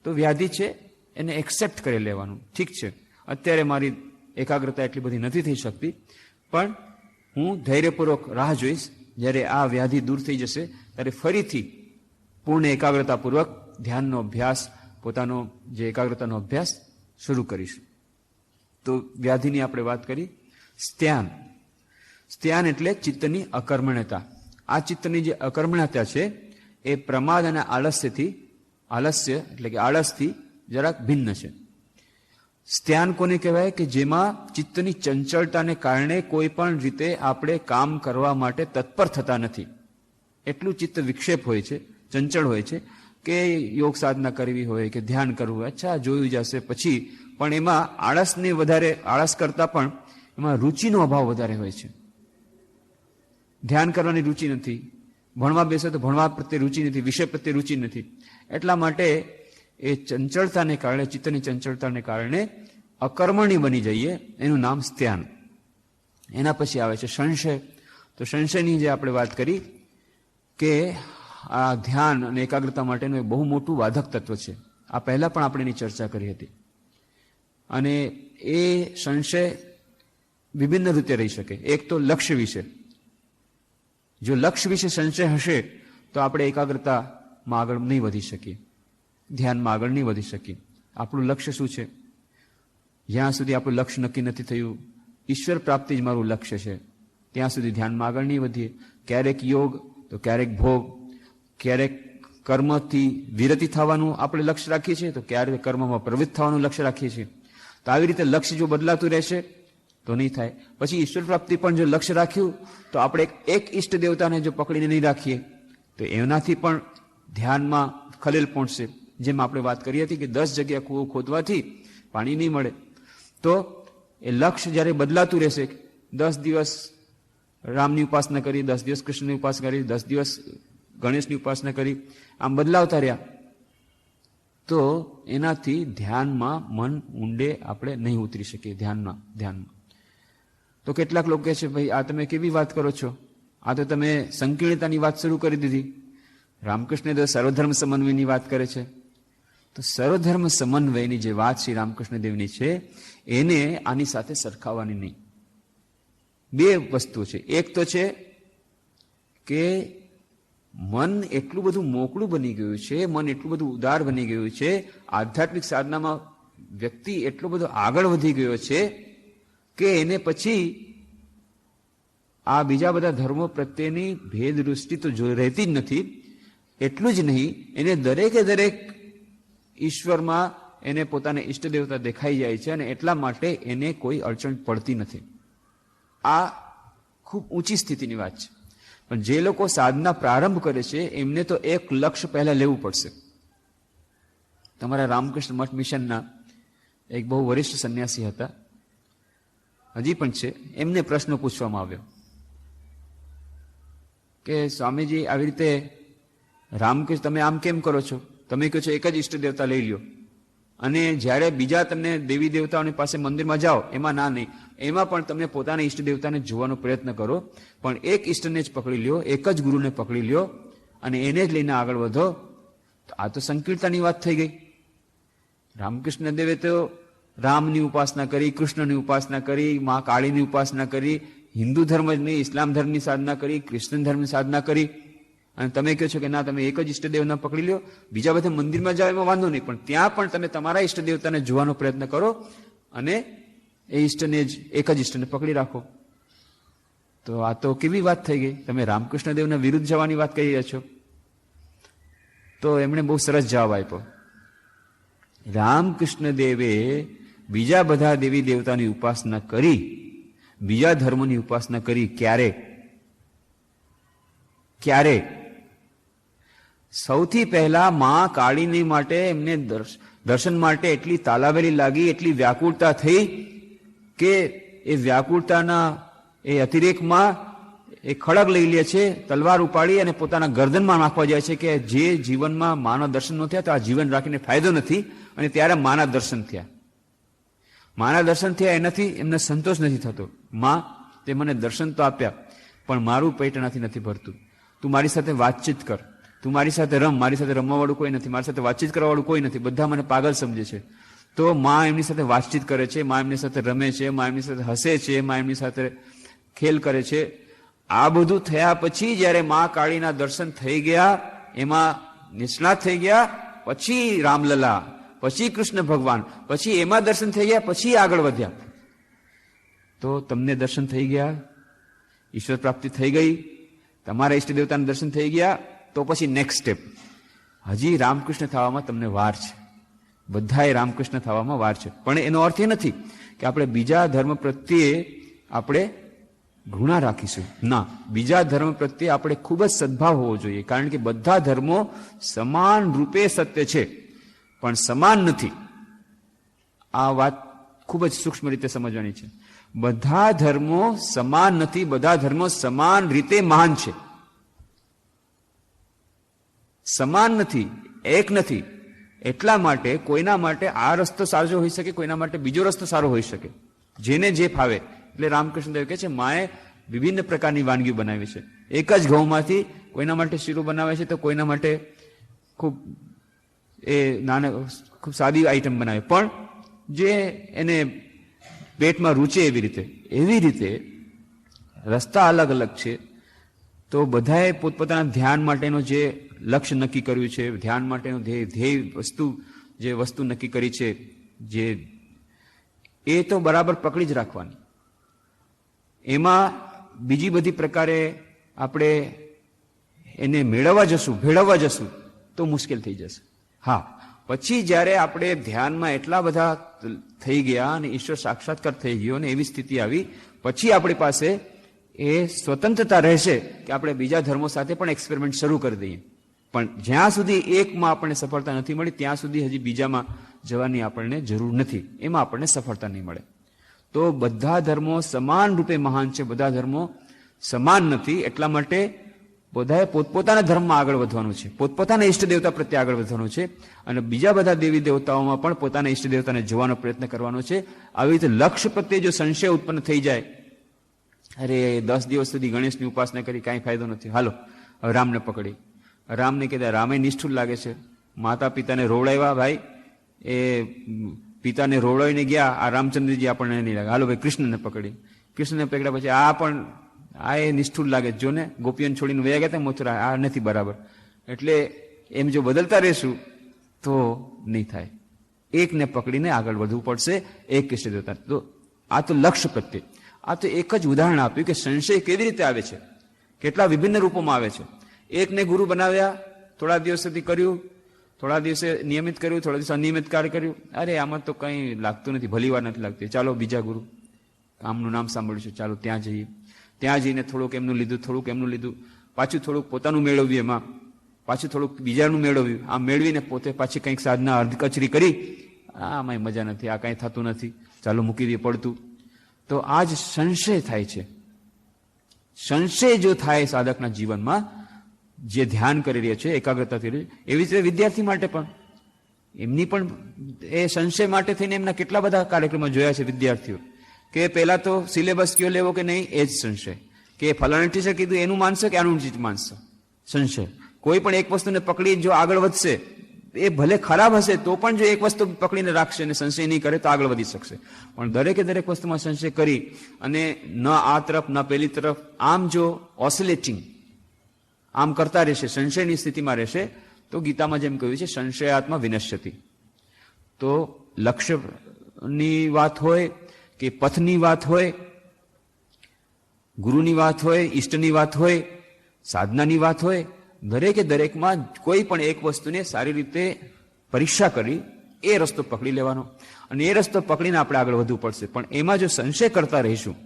તો વ્યાધિ છે એને એક્સેપ્ટ કરી લેવાનું. ઠીક છે, અત્યારે મારી એકાગ્રતા એટલી બધી નથી થઈ શકતી, પણ હું ધૈર્યપૂર્વક રાહ જોઈશ. જ્યારે આ વ્યાધિ દૂર થઈ જશે ત્યારે ફરીથી પૂર્ણ એકાગ્રતાપૂર્વક ધ્યાનનો અભ્યાસ, પોતાનો જે એકાગ્રતાનો અભ્યાસ શરૂ કરીશ. તો વ્યાધિની આપણે વાત કરી. સ્ત્યાન. સ્ત્યાન એટલે ચિત્તની અકર્મણ્યતા. આ ચિત્તની જે અકર્મણ્યતા છે એ પ્રમાદ અને આળસ્ય એટલે કે આળસથી જરાક ભિન્ન છે. સ્ત્યાન કોને કહેવાય? કે જેમાં ચિત્તની ચંચળતાને કારણે કોઈ પણ રીતે આપણે કામ કરવા માટે તત્પર થતા નથી. એટલું ચિત્ત વિક્ષેપ હોય છે, ચંચળ હોય છે કે યોગ સાધના કરવી હોય કે ધ્યાન કરવું હોય, અચ્છા જોયું જશે પછી, પણ એમાં આળસ કરતા પણ એમાં રુચિનો અભાવ વધારે હોય છે. ધ્યાન કરવાની રુચિ નથી, ભણવા બેસે તો ભણવા પ્રત્યે રુચિ નથી, વિષય પ્રત્યે રુચિ નથી. એટલા માટે એ ચંચળતાને કારણે, ચિત્તની ચંચળતાને કારણે અકર્મણી બની જઈએ, એનું નામ સ્ત્યાન. એના પછી આવે છે સંશય. તો સંશયની જે આપણે વાત કરી કે આ ધ્યાન અને એકાગ્રતા માટેનું એક બહુ મોટું બાધક તત્વ છે. આ પહેલા પણ આપણે એની ચર્ચા કરી હતી. અને એ સંશય વિભિન્ન રીતે રહી શકે. એક તો લક્ષ્ય વિશે. જો લક્ષ્ય વિશે સંશય હશે તો આપણે એકાગ્રતામાં આગળ નહીં વધી શકીએ, ધ્યાનમાં આગળ નહીં વધી શકીએ. આપણું લક્ષ્ય શું છે? જ્યાં સુધી આપણું લક્ષ્ય નક્કી નથી થયું, ઈશ્વર પ્રાપ્તિ જ મારું લક્ષ્ય છે, ત્યાં સુધી ધ્યાનમાં આગળ નહીં વધીએ. ક્યારેક યોગ તો ક્યારેક ભોગ, ક્યારેક કર્મથી વિરતિ થવાનું આપણે લક્ષ્ય રાખીએ છીએ, તો ક્યારેક કર્મમાં પ્રવૃત્ત થવાનું લક્ષ્ય રાખીએ છીએ. તો આવી રીતે લક્ષ્ય જો બદલાતું રહેશે તો નહીં થાય. પછી ઈશ્વર પ્રાપ્તિ પણ જો લક્ષ્ય રાખ્યું તો આપણે એક ઈષ્ટ દેવતાને જો પકડીને નહીં રાખીએ તો એનાથી પણ ધ્યાનમાં ખલેલ પહોંચશે. જેમ આપણે વાત કરી હતી કે 10 જગ્યા કૂવો ખોદવાથી પાણી નહીં મળે. તો એ લક્ષ્ય જ્યારે બદલાતું રહેશે, 10 દિવસ રામની ઉપાસના કરી, 10 દિવસ કૃષ્ણની ઉપાસના કરી, 10 દિવસ ગણેશની ઉપાસના કરી, આમ બદલાવતા રહ્યા, તો એનાથી ધ્યાનમાં મન ઊંડે આપણે નહીં ઉતરી શકીએ. ધ્યાનમાં તો કેટલાક લોકો કહે છે, ભાઈ આ તમે કેવી વાત કરો છો? આ તો તમે સંકીર્ણતાની વાત શરૂ કરી દીધી. રામકૃષ્ણ દેવ સર્વધર્મ સમન્વયની વાત કરે છે. તો સર્વધર્મ સમન્વયની જે વાત શ્રી રામકૃષ્ણ દેવની છે એને આની સાથે સરખાવવાની નહીં. બે વસ્તુ છે. એક તો છે કે મન એટલું બધું મોકળું બની ગયું છે, મન એટલું બધું ઉદાર બની ગયું છે, આધ્યાત્મિક સાધનામાં વ્યક્તિ એટલો બધો આગળ વધી ગયો છે કે એને પછી આ બીજા બધા ધર્મો પ્રત્યેની ભેદ દૃષ્ટિ તો રહેતી જ નથી. એટલું જ નહીં, એને દરેકે દરેક ઈશ્વરમાં એને પોતાને ઈષ્ટ દેવતા દેખાઈ જાય છે અને એટલા માટે એને કોઈ અડચણ પડતી નથી. આ ખૂબ ઊંચી સ્થિતિની વાત છે. પણ જે લોકો સાધના પ્રારંભ કરે છે એમને તો એક લક્ષ્ય પહેલા લેવું પડશે. તમારા રામકૃષ્ણ મઠ મિશનના એક બહુ વરિષ્ઠ સંન્યાસી હતા, હજી પણ છે. એમને પ્રશ્ન પૂછવામાં આવ્યો કે સ્વામીજી આવી રીતે રામકૃષ્ણ તમે આમ કેમ કરો છો? તમે કહો છો એક જ ઈષ્ટ દેવતા લઈ લ્યો, અને જ્યારે બીજા તમને દેવી દેવતાઓની પાસે મંદિરમાં જાઓ એમાં ના નહીં, એમાં પણ તમે પોતાના ઈષ્ટ દેવતાને જોવાનો પ્રયત્ન કરો, પણ એક ઈષ્ટને જ પકડી લ્યો, એક જ ગુરુને પકડી લ્યો અને એને જ લઈને આગળ વધો. તો આ તો સંકીર્ણતાની વાત થઈ ગઈ. રામકૃષ્ણ દેવે તો રામની ઉપાસના કરી, કૃષ્ણની ઉપાસના કરી, મા કાળીની ઉપાસના કરી, હિન્દુ ધર્મ જ નહીં ઇસ્લામ ધર્મની સાધના કરી, ક્રિશ્ચન ધર્મની સાધના કરી, અને તમે કહો છો કે ના તમે એક જ ઈષ્ટદેવને પકડી લ્યો, બીજા બધા મંદિરમાં જાઓ એમાં વાંધો નહીં, પણ ત્યાં પણ તમે તમારા ઈષ્ટદેવતાને જોવાનો પ્રયત્ન કરો અને એ ઈષ્ટને જ એક જ ઈષ્ટને પકડી રાખો. તો આ તો કેવી વાત થઈ ગઈ? તમે રામકૃષ્ણ દેવના વિરુદ્ધ જવાની વાત કહી રહ્યા છો. તો એમણે બહુ સરસ જવાબ આપ્યો. રામકૃષ્ણ દેવે બીજા બધા દેવી દેવતાની ઉપાસના કરી, બીજા ધર્મની ઉપાસના કરી. ક્યારે? સૌથી પહેલા મા કાળીની માટે એમને દર્શન માટે એટલી તાલાવેલી લાગી, એટલી વ્યાકુળતા થઈ કે એ વ્યાકુળતાના એ અતિરેકમાં એ ખડગ લઈ લે છે, તલવાર ઉપાડી અને પોતાના ગરદનમાં નાખવા જાય છે કે જે જીવનમાં માના દર્શન ન થયા તો આ જીવન રાખીને ફાયદો નથી. અને ત્યારે માના દર્શન થયા. માના દર્શન થયા એનાથી એમને સંતોષ નથી થતો. માં તે મને દર્શન તો આપ્યા પણ મારું પેટ એનાથી નથી ભરતું, તું મારી સાથે વાતચીત કર. તું મારી સાથે રમ, મારી સાથે રમવા વાળું કોઈ નથી, મારી સાથે વાતચીત કરવા વાળું કોઈ નથી, બધા મને પાગલ સમજે છે. તો માં એમની સાથે વાતચીત કરે છે, માં એમની સાથે રમે છે, માં એમની સાથે હસે છે, માં એમની સાથે ખેલ કરે છે. આ બધું થયા પછી જયારે માં કાળીના દર્શન થઈ ગયા, એમાં નિષ્ણાત થઈ ગયા, પછી રામલલા, પછી કૃષ્ણ ભગવાન, પછી એમાં દર્શન થઈ ગયા, પછી આગળ વધ્યા. તો તમને દર્શન થઈ ગયા, ઈશ્વર પ્રાપ્તિ થઈ ગઈ, તમારા ઈષ્ટ દેવતાના દર્શન થઈ ગયા, તો પછી નેક્સ્ટ સ્ટેપ. હજી રામકૃષ્ણ થવામાં તમને વાર છે, બધાએ રામકૃષ્ણ થવામાં વાર છે. પણ એનો અર્થ એ નથી કે આપણે બીજા ધર્મ પ્રત્યે આપણે ઘૃણા રાખીશું. ના, બીજા ધર્મ પ્રત્યે આપણે ખૂબ જ સદભાવ હોવો જોઈએ, કારણ કે બધા ધર્મો સમાન રૂપે સત્ય છે, પણ સમાન નથી. આ વાત ખૂબ જ સૂક્ષ્મ રીતે સમજવાની છે. બધા ધર્મો સમાન નથી, બધા ધર્મો સમાન રીતે મહાન છે. સમાન નથી, એક નથી. એટલા માટે કોઈના માટે આ રસ્તો સારો હોઈ શકે, કોઈના માટે બીજો રસ્તો સારો હોઈ શકે, જેને જે ફાવે. એટલે રામકૃષ્ણ દેવ કહે છે માએ વિભિન્ન પ્રકારની વાનગીઓ બનાવી છે. એક જ ઘઉંમાંથી કોઈના માટે શીરો બનાવે છે, તો કોઈના માટે ખૂબ ખૂબ સાદી આઈટમ બનાવે, પણ જે એને પેટમાં રૂચે એવી રીતે રસ્તા અલગ અલગ છે. તો બધાએ પોતપોતાના ધ્યાન માટેનો જે લક્ષ્ય નક્કી કર્યું છે, ધ્યાન માટેનો ધ્યેય વસ્તુ નક્કી કરી છે, એ તો બરાબર પકડી જ રાખવાની. એમાં બીજી બધી પ્રકારે આપણે એને ભેળવવા જશું તો મુશ્કેલ થઈ જશે. હા, પછી જ્યારે આપણે ધ્યાનમાં એટલા બધા થઈ ગયા અને ઈશ્વર સાક્ષાત્કાર થઈ ગયો અને એવી સ્થિતિ આવી, પછી આપણી પાસે એ સ્વતંત્રતા રહેશે કે આપણે બીજા ધર્મો સાથે પણ એક્સપેરિમેન્ટ શરૂ કરી દઈએ. પણ જ્યાં સુધી એકમાં આપણને સફળતા નથી મળી, ત્યાં સુધી હજી બીજામાં જવાની આપણને જરૂર નથી, એમાં આપણને સફળતા નહીં મળે. તો બધા ધર્મો સમાન રૂપે મહાન છે, બધા ધર્મો સમાન નથી. એટલા માટે બધાએ પોતપોતાના ધર્મમાં આગળ વધવાનું છે, પોતપોતાના ઈષ્ટ દેવતા પ્રત્યે આગળ વધવાનું છે, અને બીજા બધા દેવી દેવતાઓમાં પણ પોતાના ઈષ્ટ દેવતાને જોવાનો પ્રયત્ન કરવાનો છે. આવી રીતે લક્ષ્ય પ્રત્યે જો સંશય ઉત્પન્ન થઈ જાય, અરે 10 દિવસ સુધી ગણેશની ઉપાસના કરી કાંઈ ફાયદો નથી, હાલો હવે રામને પકડી. રામને કીધા, રામે નિષ્ઠુર લાગે છે, માતા પિતાને રોવડાવ્યા, ભાઈ એ પિતાને રોવડાવીને ગયા, આ રામચંદ્રજી આપણને નહીં લાગે, હાલો ભાઈ કૃષ્ણને પકડી. કૃષ્ણને પકડ્યા પછી આ પણ એ નિષ્ઠુર લાગે, જો ને ગોપીઓને છોડીને વયા ગયા હતા મથુરા, આ નથી બરાબર. એટલે એમ જો બદલતા રહેશું તો નહીં થાય, એકને પકડીને આગળ વધવું પડશે, એક કૃષ્ણ દેવતા. તો આ તો લક્ષ્ય પ્રત્યે. આ તો એક જ ઉદાહરણ આપ્યું કે સંશય કેવી રીતે આવે છે, કેટલા વિભિન્ન રૂપોમાં આવે છે. એકને ગુરુ બનાવ્યા, થોડા દિવસ સુધી કર્યું, થોડા દિવસે નિયમિત કર્યું, થોડા દિવસ અનિયમિત કાર્ય કર્યું, અરે આમાં તો કંઈ લાગતું નથી, ભલી વાર નથી લાગતી, ચાલો બીજા ગુરુ, આમનું નામ સાંભળ્યું છે, ચાલો ત્યાં જઈએ. ત્યાં જઈને થોડુંક એમનું લીધું, થોડુંક એમનું લીધું, પાછું થોડુંક પોતાનું મેળવ્યું, એમાં પાછું થોડુંક બીજાનું મેળવ્યું. આમ મેળવીને પોતે પાછી કંઈક સાધના અર્ધ કચરી કરી, આમાં મજા નથી, આ કંઈ થતું નથી, ચાલો મૂકી દઈએ પડતું. તો આ જ સંશય થાય છે. સંશય જો થાય સાધકના જીવનમાં, જે ધ્યાન કરી રહ્યા છે, એકાગ્રતા કરી રહી છે, એવી રીતે વિદ્યાર્થી માટે પણ એમની પણ એ સંશય માટે થઈને એમના કેટલા બધા કાર્યક્રમો જોયા છે વિદ્યાર્થીઓ, કે પહેલા તો સિલેબસ કયો લેવો કે નહીં એ જ સંશય, કે ફલાણા ટીચર કીધું એનું માનશે કે આનું ચીજ માનશે, સંશય. કોઈ પણ એક વસ્તુને પકડી જો આગળ વધશે, એ ભલે ખરાબ હશે તો પણ જો એક વસ્તુ પકડીને રાખશે અને સંશય નહીં કરે તો આગળ વધી શકશે. પણ દરેકે દરેક વસ્તુમાં સંશય કરી અને ન આ તરફ ન પેલી તરફ આમ જો ઓસિલેટિંગ આમ કરતા રહેશે, સંશયની સ્થિતિમાં રહેશે, તો ગીતામાં જેમ કહ્યું છે સંશયાત્મા વિનશ્યતિ. તો લક્ષ્યની વાત હોય કે પથની વાત હોય, ગુરુની વાત હોય, ઈષ્ટની વાત હોય, સાધનાની વાત હોય, દરેકે દરેકમાં કોઈ પણ એક વસ્તુને સારી રીતે પરીક્ષા કરી એ રસ્તો પકડી લેવાનો, અને એ રસ્તો પકડીને આપણે આગળ વધવું પડશે. પણ એમાં જો સંશય કરતા રહીશું,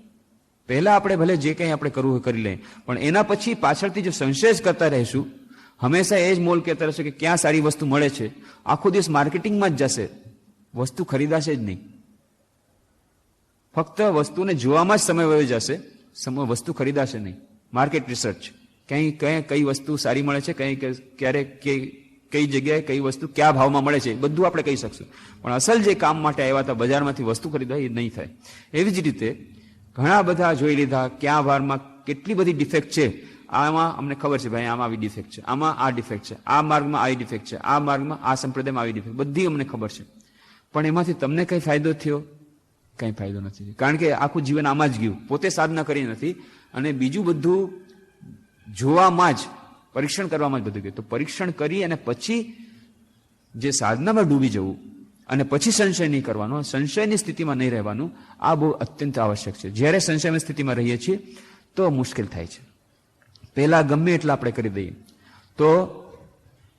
પહેલા આપણે ભલે જે કંઈ આપણે કરવું હોય કરી લઈએ, પણ એના પછી પાછળથી જો સંશય જ કરતા રહીશું, હંમેશા એ જ મોલ કહેતા રહેશે કે ક્યાં સારી વસ્તુ મળે છે, આખો દિવસ માર્કેટિંગમાં જ જશે, વસ્તુ ખરીદાશે જ નહીં. ફક્ત વસ્તુને જોવામાં જ સમય વયો જશે, વસ્તુ ખરીદાશે નહીં. માર્કેટ રિસર્ચ, કઈ વસ્તુ સારી મળે છે, ક્યારે કઈ જગ્યાએ કઈ વસ્તુ કયા ભાવમાં મળે છે, બધું આપણે કહી શકશું. પણ અસલ જે કામ માટે આવ્યા હતા બજારમાંથી વસ્તુ ખરીદવા, એ નહીં થાય. એવી જ રીતે ઘણા બધા જોઈ લીધા, ક્યાં વારમાં કેટલી બધી ડિફેક્ટ છે, આમાં અમને ખબર છે ભાઈ આમાં આવી ડિફેક્ટ છે, આમાં આ ડિફેક્ટ છે, આ માર્ગમાં આવી ડિફેક્ટ છે, આ માર્ગમાં આ સંપ્રદાયમાં આવી ડિફેક્ટ, બધી અમને ખબર છે. પણ એમાંથી તમને કઈ ફાયદો થયો? કઈ ફાયદો નથી. કારણ કે આખું જીવન આમાં જ ગયું, પોતે સાધના કરી નથી અને બીજું બધું જોવામાં જ, પરીક્ષણ કરવામાં જ બધું ગયું. તો પરીક્ષણ કરી અને પછી જે સાધનામાં ડૂબી જવું અને પછી સંશય નહીં કરવાનો, સંશયની સ્થિતિમાં નહીં રહેવાનું, આ બહુ અત્યંત આવશ્યક છે. જ્યારે સંશયની સ્થિતિમાં રહીએ છીએ તો મુશ્કેલ થાય છે. પહેલા ગમે એટલા આપણે કરી દઈએ તો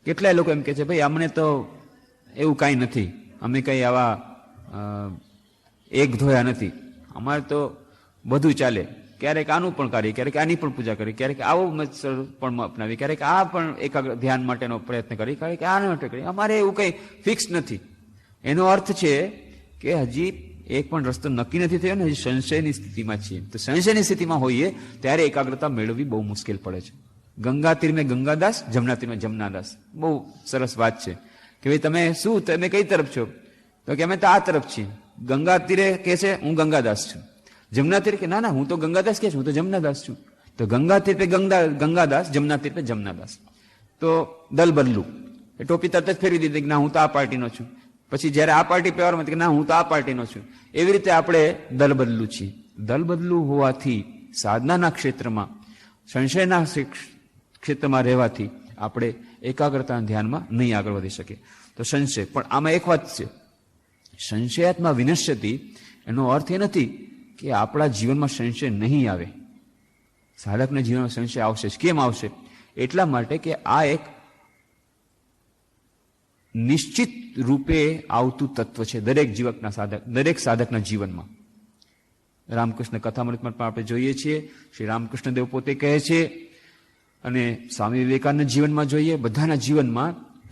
કેટલાય લોકો એમ કે છે ભાઈ અમને તો એવું કાંઈ નથી, અમે કંઈ આવા એક ધોયા નથી, અમારે તો બધું ચાલે. ક્યારેક આનું પણ કરીએ, ક્યારેક આની પણ પૂજા કરીએ, ક્યારેક આવો મત્સર પણ અપનાવીએ, ક્યારેક આ પણ એકાગ્ર ધ્યાન માટેનો પ્રયત્ન કરીએ, ક્યારેક આ માટે કરીએ. અમારે એવું કંઈ ફિક્સ નથી. એનો અર્થ છે કે હજી એક પણ રસ્તો નક્કી નથી થયો ને, હજી સંશયની સ્થિતિમાં છીએ. તો સંશયની સ્થિતિમાં હોઈએ ત્યારે એકાગ્રતા મેળવવી બહુ મુશ્કેલ પડે છે. ગંગા તીર મેં ગંગાદાસ, જમના તીર મેં જમનાદાસ. બહુ સરસ વાત છે કે ભાઈ તમે શું, તમે કઈ તરફ છો? તો કે અમે તો આ તરફ છીએ. ગંગા તીરે કે છે હું ગંગાદાસ છું, જમના તીર કે ના ના હું તો ગંગાદાસ કે છું, હું તો જમનાદાસ છું. તો ગંગા તીર પે ગંગાદાસ, જમના તીર પે જમનાદાસ. તો દલ બદલું, એ ટોપી તરત જ ફેરવી દીધી કે ના હું તો આ પાર્ટીનો છું. પછી જયારે આ પાર્ટી પહેરવામાં કે ના હું તો આ પાર્ટીનો છું. એવી રીતે આપણે દલ બદલું છીએ. દલ બદલું હોવાથી સાધનાના ક્ષેત્રમાં, સંશયના ક્ષેત્રમાં રહેવાથી આપણે એકાગ્રતાના ધ્યાનમાં નહીં આગળ વધી શકીએ. તો સંશય, પણ આમાં એક વાત છે, સંશયાત્મા વિનશ્યતિ એનો અર્થ એ નથી કે આપણા જીવનમાં સંશય નહીં આવે. સાધકના જીવનમાં સંશય આવશે જ. કેમ આવશે? એટલા માટે કે આ એક નિશ્ચિત રૂપે આવતું તત્વ છે દરેક જીવકના સાધક, દરેક સાધકના જીવનમાં. રામકૃષ્ણ કથામૃતમાં પણ આપણે જોઈએ છીએ, શ્રી રામકૃષ્ણ દેવ પોતે કહે છે અને સ્વામી વિવેકાનંદ જીવનમાં જોઈએ, બધાના જીવનમાં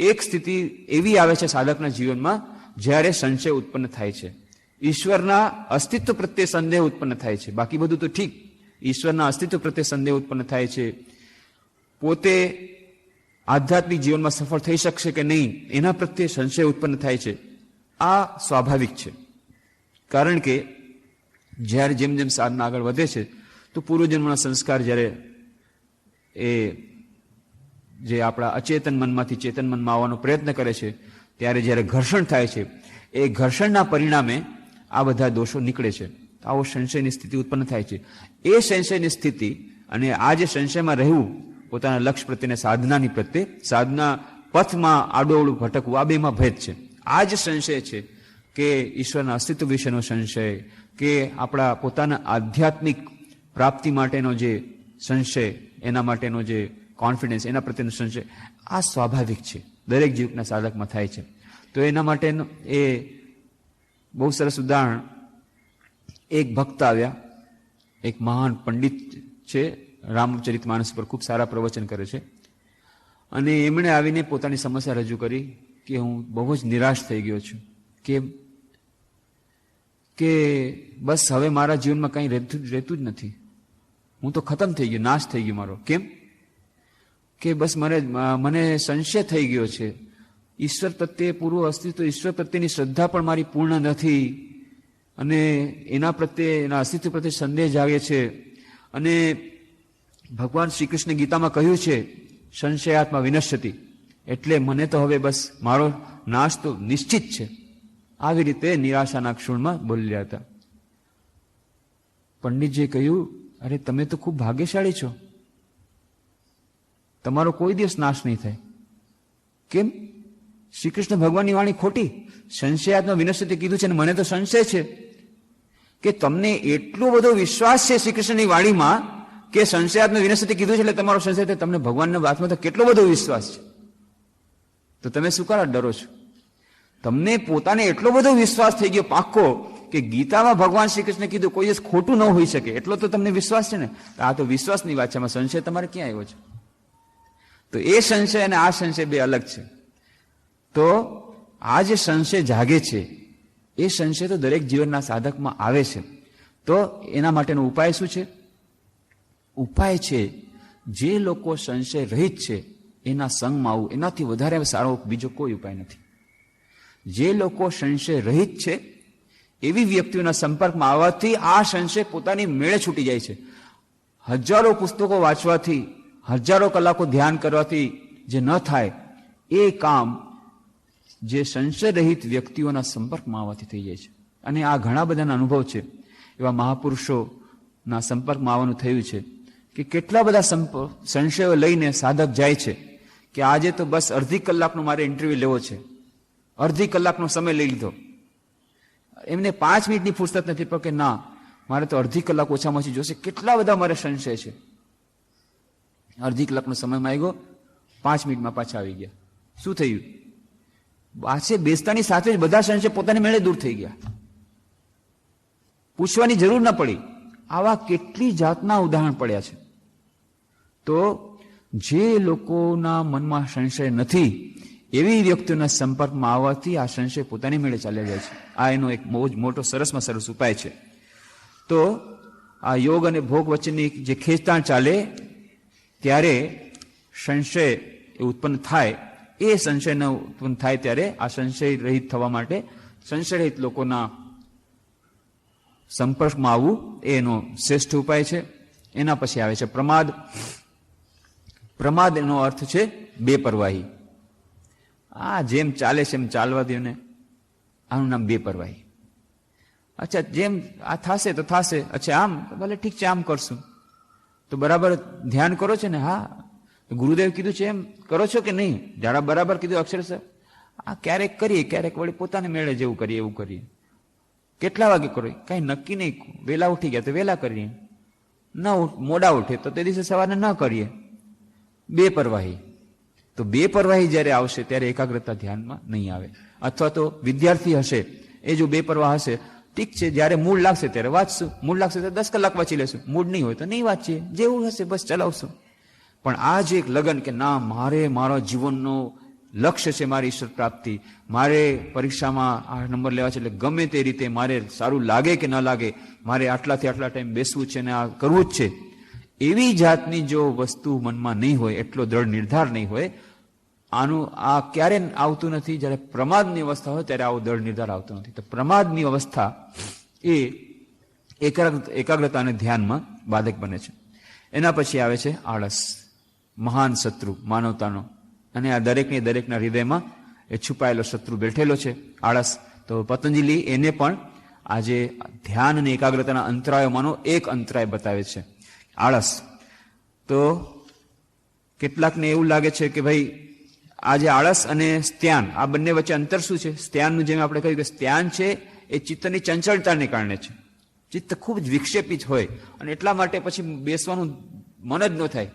એક સ્થિતિ એવી આવે છે સાધકના જીવનમાં જ્યારે સંશય ઉત્પન્ન થાય છે. ઈશ્વરના અસ્તિત્વ પ્રત્યે સંદેહ ઉત્પન્ન થાય છે. બાકી બધું તો ઠીક, ઈશ્વરના અસ્તિત્વ પ્રત્યે સંદેહ ઉત્પન્ન થાય છે. પોતે આધ્યાત્મિક જીવનમાં સફળ થઈ શકશે કે નહીં એના પ્રત્યે સંશય ઉત્પન્ન થાય છે. આ સ્વાભાવિક છે. કારણ કે જ્યારે જેમ જેમ સાધના આગળ વધે છે તો પૂર્વજન્મના સંસ્કાર જ્યારે એ જે આપણા અચેતન મનમાંથી ચેતન મનમાં આવવાનો પ્રયત્ન કરે છે ત્યારે જ્યારે ઘર્ષણ થાય છે, એ ઘર્ષણના પરિણામે આ બધા દોષો નીકળે છે. આવો સંશયની સ્થિતિ ઉત્પન્ન થાય છે. એ સંશયની સ્થિતિ અને આ જે સંશયમાં રહેવું, પોતાના લક્ષ્ય પ્રત્યે, સાધનાની પ્રત્યે, સાધના પથમાં આડોઅવળું ભટકવું, આ બેમાં ભેદ છે. આ જ સંશય છે કે ઈશ્વરના અસ્તિત્વ વિશેનો સંશય, કે આપણા પોતાના આધ્યાત્મિક પ્રાપ્તિ માટેનો જે સંશય, એના માટેનો જે કોન્ફિડન્સ, એના પ્રત્યેનો સંશય, આ સ્વાભાવિક છે, દરેક જીવના સાધકમાં થાય છે. તો એના માટેનો એ બહુ સરસ ઉદાહરણ, એક ભક્ત આવ્યા, એક મહાન પંડિત છે, રામચરિતમાનસ પર ખૂબ સારા પ્રવચન કરે છે, અને એમણે આવીને પોતાની સમસ્યા રજૂ કરી કે હું બહુ જ નિરાશ થઈ ગયો છું. કે બસ હવે મારા જીવનમાં કંઈ રહેતું જ નથી, હું તો ખતમ થઈ ગયો, નાશ થઈ ગયો મારો. કેમ? કે બસ મને સંશય થઈ ગયો છે, ઈશ્વર પ્રત્યે પૂરું અસ્તિત્વ, ઈશ્વર પ્રત્યેની શ્રદ્ધા પણ મારી પૂર્ણ નથી, અને એના પ્રત્યે, એના અસ્તિત્વ પ્રત્યે સંદેહ જાગે છે. અને ભગવાન શ્રી કૃષ્ણ ગીતામાં કહ્યું છે સંશયાત્મા વિનશ્યતિ, એટલે મને તો હવે બસ મારો નાશ તો નિશ્ચિત છે. આવી રીતે નિરાશાના ક્ષુણમાં બોલ્યા હતા. પંડિતજીએ કહ્યું, અરે તમે તો ખૂબ ભાગ્યશાળી છો, તમારો કોઈ દિવસ નાશ નહીં થાય. કેમ? શ્રી કૃષ્ણ ભગવાનની વાણી ખોટી? સંશયાત્મા વિનશ્યતિ કીધું છે, અને મને તો સંશય છે. કે તમને એટલો બધો વિશ્વાસ છે શ્રી કૃષ્ણની વાણીમાં કે સંશયાત્મા વિનશ્યતિ કીધું છે એટલે તમારો સંશય થાય. તમને ભગવાનના વાતમાં તો કેટલો બધો વિશ્વાસ છે, તો તમે શું કરવા ડરો છો? તમને પોતાને એટલો બધો વિશ્વાસ થઈ ગયો પાક્કો કે ગીતામાં ભગવાન શ્રી કૃષ્ણ કીધું કોઈ દિવસ ખોટું ન હોઈ શકે, એટલો તો તમને વિશ્વાસ છે ને. આ તો વિશ્વાસની વાત છે, આમાં સંશય તમારે ક્યાં આવ્યો છે? તો એ સંશય અને આ સંશય બે અલગ છે. તો આ જે સંશય જાગે છે, એ સંશય તો દરેક જીવનના સાધકમાં આવે છે. તો એના માટેનો ઉપાય શું છે? ઉપાય છે, જે લોકો સંશય રહિત છે એના સંગમાં આવું, એનાથી વધારે સારો બીજો કોઈ ઉપાય નથી. જે લોકો સંશય રહિત છે એવી વ્યક્તિઓના સંપર્કમાં આવવાથી આ સંશય પોતાની મેળે છૂટી જાય છે. હજારો પુસ્તકો વાંચવાથી, હજારો કલાકો ધ્યાન કરવાથી જે ન થાય એ કામ જે સંશય રહિત વ્યક્તિઓના સંપર્કમાં આવવાથી થઈ જાય છે. અને આ ઘણા બધાના અનુભવ છે. એવા મહાપુરુષોના સંપર્કમાં આવવાનું થયું છે કે કેટલા બધા સંશયો લઈને સાધક જાય છે કે આજે તો બસ અડધી કલાકનો મારે ઇન્ટરવ્યુ લેવો છે, અડધી કલાકનો સમય લઈ લીધો. એમને 5 મિનિટની ફુરસત નથી, પણ કે ના, મારે તો અડધી કલાક ઓછામાં ઓછી જોશે. કેટલા બધા મારે સંશય છે. અડધી કલાકનો સમય માંગ્યો, 5 મિનિટમાં પાછા આવી ગયા. શું થયું? પાસે બેસતાની સાથે જ બધા સંશય પોતાની મેળે દૂર થઈ ગયા. પૂછવાની જરૂર ન પડી. આવા કેટલી જાતના ઉદાહરણ પડ્યા છે. તો જે લોકોના મનમાં સંશય નથી એવી વ્યક્તિઓના સંપર્કમાં આવવાથી આ સંશય પોતાની મેળે ચાલ્યા જાય છે. આ એનો એક બહુ જ મોટો સરસમાં સરસ ઉપાય છે. તો આ યોગ અને ભોગ વચ્ચેની જે ખેંચતાણ ચાલે ત્યારે સંશય એ ઉત્પન્ન થાય. એ સંશય ન ઉત્પન્ન થાય ત્યારે આ સંશય રહિત થવા માટે સંશય રહિત લોકોના સંપર્કમાં આવવું એ એનો શ્રેષ્ઠ ઉપાય છે. એના પછી આવે છે પ્રમાદ. પ્રમાદ એનો અર્થ છે બેપરવાહી. આ જેમ ચાલે છે એમ ચાલવા દો ને, આનું નામ બેપરવાહી. અચ્છા, જેમ આ થશે તો થશે, અચ્છા આમ ભલે ઠીક છે, આમ કરશું. તો બરાબર ધ્યાન કરો છો ને? હા. ગુરુદેવ કીધું છે એમ કરો છો કે નહીં? જરા બરાબર કીધું અક્ષરશઃ. આ ક્યારેક કરીએ, ક્યારેક વળી પોતાને મેળે જેવું કરીએ એવું કરીએ. કેટલા વાગે કરો? કઈ નક્કી નહીં. વેલા ઉઠી ગયા તો વેલા કરીએ, મોડા ઉઠે તો તે દિવસે સવારે ન કરીએ. બેપરવાહી. તો બેપરવાહી જ્યારે આવશે ત્યારે એકાગ્રતા ધ્યાનમાં નહીં આવે. અથવા તો વિદ્યાર્થી હશે એ જો બેપરવાહ હશે, ઠીક છે, જ્યારે મૂડ લાગશે ત્યારે વાંચશું, મૂડ લાગશે તો 10 કલાક વાંચી લેશું, મૂડ નહીં હોય તો નહીં વાંચીએ, જેવું હશે બસ ચલાવશું. પણ આ જે એક લગન કે ના, મારે મારા જીવનનો લક્ષ્ય છે મારી ઈશ્વર પ્રાપ્તિ, મારે પરીક્ષામાં આ નંબર લેવા છે, એટલે ગમે તે રીતે મારે સારું લાગે કે ન લાગે, મારે આટલાથી આટલા ટાઈમ બેસવું છે ને આ કરવું જ છે, એવી જાતની જો વસ્તુ મનમાં નહીં હોય, એટલો દ્રઢ નિર્ધાર નહીં હોય, આનું આ ક્યારે આવતું નથી? જ્યારે પ્રમાદની અવસ્થા હોય ત્યારે આવો દ્રઢ નિર્ધાર આવતો નથી. તો પ્રમાદની અવસ્થા એ એકાગ્રતા અને ધ્યાનમાં બાધક બને છે. એના પછી આવે છે આળસ, મહાન શત્રુ માનવતાનો. અને આ દરેકના હૃદયમાં એ છુપાયેલો શત્રુ બેઠેલો છે, આળસ. તો પતંજલિ એને પણ આજે ધ્યાન અને એકાગ્રતાના અંતરાયોમાંનો એક અંતરાય બતાવે છે, આળસ. તો કેટલાકને એવું લાગે છે કે ભાઈ આજે આળસ અને સ્ત્યાન, આ બંને વચ્ચે અંતર શું છે? સ્ત્યાનનું જેમ આપણે કહ્યું કે સ્ત્યાન છે એ ચિત્તની ચંચળતાને કારણે છે. ચિત્ત ખૂબ જ વિક્ષેપિત હોય અને એટલા માટે પછી બેસવાનું મન જ ન થાય,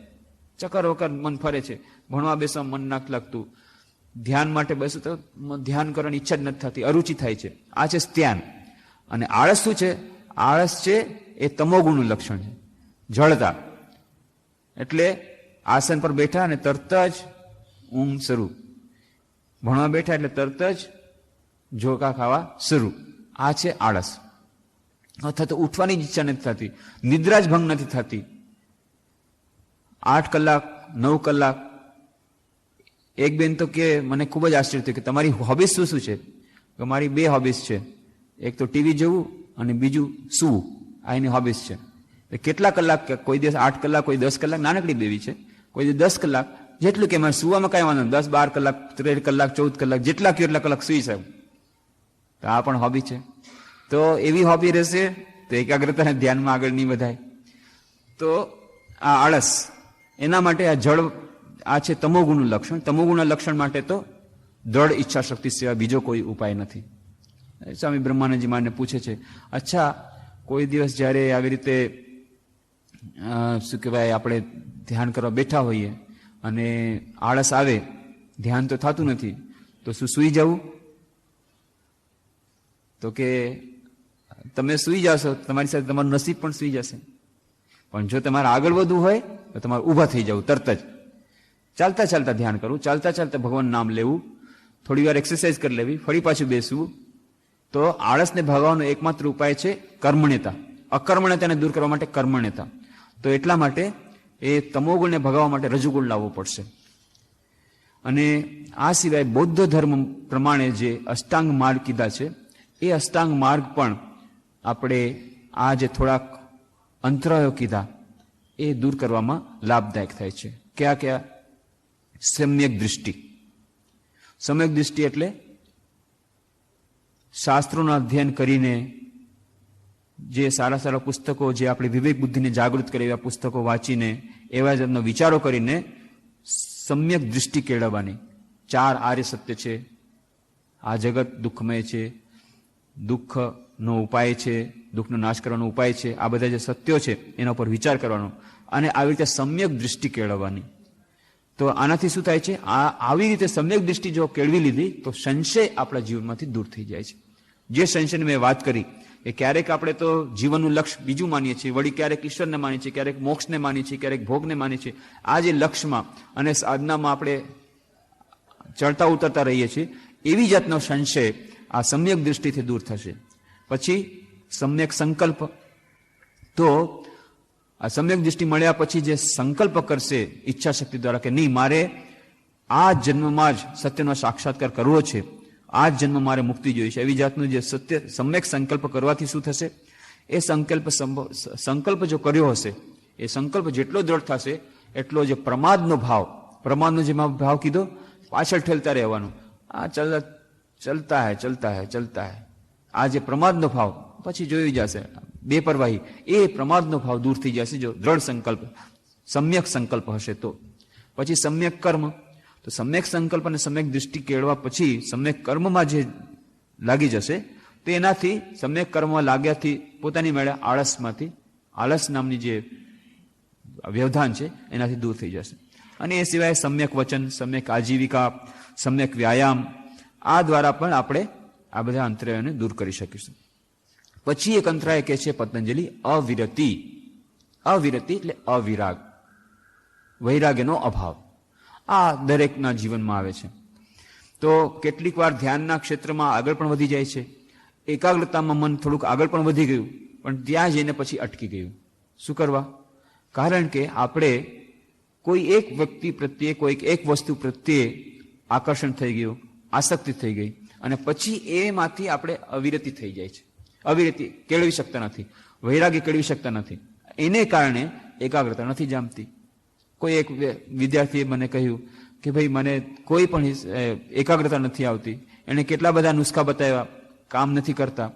ચક્કર વકર મન ફરે છે, ભણવા બેસવા મન નાખ લાગતું, ધ્યાન માટે બેસું તો ધ્યાન કરવાની ઈચ્છા જ નથી થતી, અરુચિ થાય છે. આ છે સ્ત્યાન. અને આળસ શું છે? આળસ છે એ તમોગુણનું લક્ષણ છે, જળતા. એટલે આસન પર બેઠા અને તરત જ ઊંઘ શરૂ, ભણવા બેઠા એટલે તરત જ ઝોકા ખાવા શરૂ. આ છે આળસ. અથવા તો ઉઠવાની ઈચ્છા નથી થતી, નિદ્રા જ ભંગ નથી થતી. 8 કલાક 9 કલાક. એક બેન તો કે મને ખૂબ જ આશ્ચર્ય થયું કે તમારી હોબીસ શું શું છે? કે મારી 2 હોબીસ છે, એક તો ટીવી જોવું અને બીજું સૂવું. આ એની હોબીસ છે. કેટલા કલાક? કોઈ દિવસ 8 કલાક, કોઈ 10 કલાક, નાનકડી બેબી છે, કોઈ દિવસ 10 કલાક. જેટલું કે મારે સુવામાં કઈ વાંધો, 10 12 કલાક 13 કલાક 14 કલાક જેટલા કયો એટલા કલાક સુઈ શકે. તો આ પણ હોબી છે. તો એવી હોબી રહેશે તો એકાગ્રતા ધ્યાનમાં આગળ નહીં વધાય. તો આ આળસ, એના માટે આ જળ, આ છે તમોગુણનું લક્ષણ. તમોગુણના લક્ષણ માટે તો દ્રઢ ઈચ્છા શક્તિ સિવાય બીજો કોઈ ઉપાય નથી. સ્વામી બ્રહ્માનંદજી માને પૂછે છે, અચ્છા કોઈ દિવસ જ્યારે આવી રીતે શું કહેવાય, આપણે ધ્યાન કરવા બેઠા હોઈએ અને આળસ આવે, ધ્યાન તો થતું નથી, તો શું સૂઈ જવું? તો કે તમે સૂઈ જશો, તમારી સાથે તમારું નસીબ પણ સૂઈ જશે. પણ જો તમારે આગળ વધવું હોય તો તમારે ઊભા થઈ જવું તરત જ. ચાલતા ચાલતા ધ્યાન કરવું, ચાલતા ચાલતા ભગવાન નામ લેવું, થોડી વાર એક્સરસાઇઝ કરી લેવી, ફરી પાછું બેસવું. તો આળસને ભગાવવાનો એકમાત્ર ઉપાય છે કર્મણ્યતા. અકર્મણ્યતાને દૂર કરવા માટે કર્મણ્યતા. તો એટલા માટે એ તમોગુણને ભગાવવા માટે રજોગુણ લાવવો પડશે. અને આ સિવાય બૌદ્ધ ધર્મ પ્રમાણે જે અષ્ટાંગ માર્ગ કીધા છે, એ અષ્ટાંગ માર્ગ પણ આપણે આ જે થોડાક અંતરાયો કીધા એ દૂર કરવામાં લાભદાયક થાય છે. કયા કયા? સમ્યક દૃષ્ટિ. સમ્યક દૃષ્ટિ એટલે શાસ્ત્રોનું અધ્યયન કરીને જે સારા સારા પુસ્તકો, જે આપણી વિવેક બુદ્ધિને જાગૃત કરે એવા પુસ્તકો વાંચીને એવા જ વિચારો કરીને સમ્યક દૃષ્ટિ કેળવવાની. 4 આર્ય સત્ય છે, આ જગત દુઃખમય છે, દુઃખનો ઉપાય છે, દુઃખનો નાશ કરવાનો ઉપાય છે, આ બધા જે સત્યો છે એના ઉપર વિચાર કરવાનો અને આવી રીતે સમ્યક દૃષ્ટિ કેળવવાની. તો આનાથી શું થાય છે? આવી રીતે સમ્યક દૃષ્ટિ જો કેળવી લીધી તો સંશય આપણા જીવનમાંથી દૂર થઈ જાય છે. જે સંશયની મેં વાત કરી કે ક્યારેક આપણે તો જીવનનું લક્ષ્ય બીજું માનીએ છીએ, વળી ક્યારેક ઈશ્વરને માનીએ છીએ, ક્યારેક મોક્ષને માનીએ છીએ, ક્યારેક ભોગને માનીએ છીએ. આ જે લક્ષ્યમાં અને સાધનામાં આપણે ચડતા ઉતરતા રહીએ છીએ, એવી જાતનો સંશય આ સમ્યક દૃષ્ટિથી દૂર થશે. પછી સમ્યક સંકલ્પ. તો આ સમ્યક દૃષ્ટિ મળ્યા પછી જે સંકલ્પ કરશે ઈચ્છા શક્તિ દ્વારા કે નહીં, મારે આ જન્મમાં જ સત્યનો સાક્ષાત્કાર કરવો છે, આ જ જન્મ મારે મુક્તિ જોઈએ છે, એવી જાતનું જે સત્ય સમ્યક સંકલ્પ કરવાથી શું થશે? એ સંકલ્પ જો કર્યો હશે, એ સંકલ્પ જેટલો દ્રઢ થશે એટલો જે પ્રમાદનો જે ભાવ કીધો, પાછળ ઠેલતા રહેવાનું, આ ચલતા હૈ. આ જે પ્રમાદનો ભાવ પછી જોઈ જશે, બેપરવાહી, એ પ્રમાદનો ભાવ દૂર થઈ જશે જો દ્રઢ સંકલ્પ, સમ્યક સંકલ્પ હશે તો. પછી સમ્યક કર્મ. તો સમ્યક સંકલ્પ અને સમ્યક દૃષ્ટિ કેળવા પછી સમ્યક કર્મમાં જે લાગી જશે તો એનાથી સમ્યક કર્મમાં લાગ્યાથી પોતાની મેળે આળસ નામની જે વ્યવધાન છે એનાથી દૂર થઈ જશે. અને એ સિવાય સમ્યક વચન, સમ્યક આજીવિકા, સમ્યક વ્યાયામ, આ દ્વારા પણ આપણે આ બધા અંતરાયોને દૂર કરી શકીશું. પછી એક અંતરાય કે છે પતંજલિ અવિરતિ. અવિરતિ એટલે અવિરાગ, વૈરાગ્યનો અભાવ. આ દરેકના જીવનમાં આવે છે. તો કેટલીક વાર ધ્યાનના ક્ષેત્રમાં આગળ પણ વધી જાય છે, એકાગ્રતામાં મન થોડુંક આગળ પણ વધી ગયું, પણ ત્યાં જઈને પછી અટકી ગયું. શું કરવા? કારણ કે આપણે કોઈ એક વ્યક્તિ પ્રત્યે, કોઈ એક વસ્તુ પ્રત્યે આકર્ષણ થઈ ગયું, આસક્તિ થઈ ગઈ, અને પછી એમાંથી આપણે અવિરતિ થઈ જાય છે. અવિરતિ કેળવી શકતા નથી, વૈરાગ્ય કેળવી શકતા નથી. એને કારણે એકાગ્રતા નથી જામતી. કોઈ એક વિદ્યાર્થીએ મને કહ્યું કે ભાઈ મને કોઈ પણ એકાગ્રતા નથી આવતી. એણે કેટલા બધા નુસ્ખા બતાવ્યા, કામ નથી કરતા.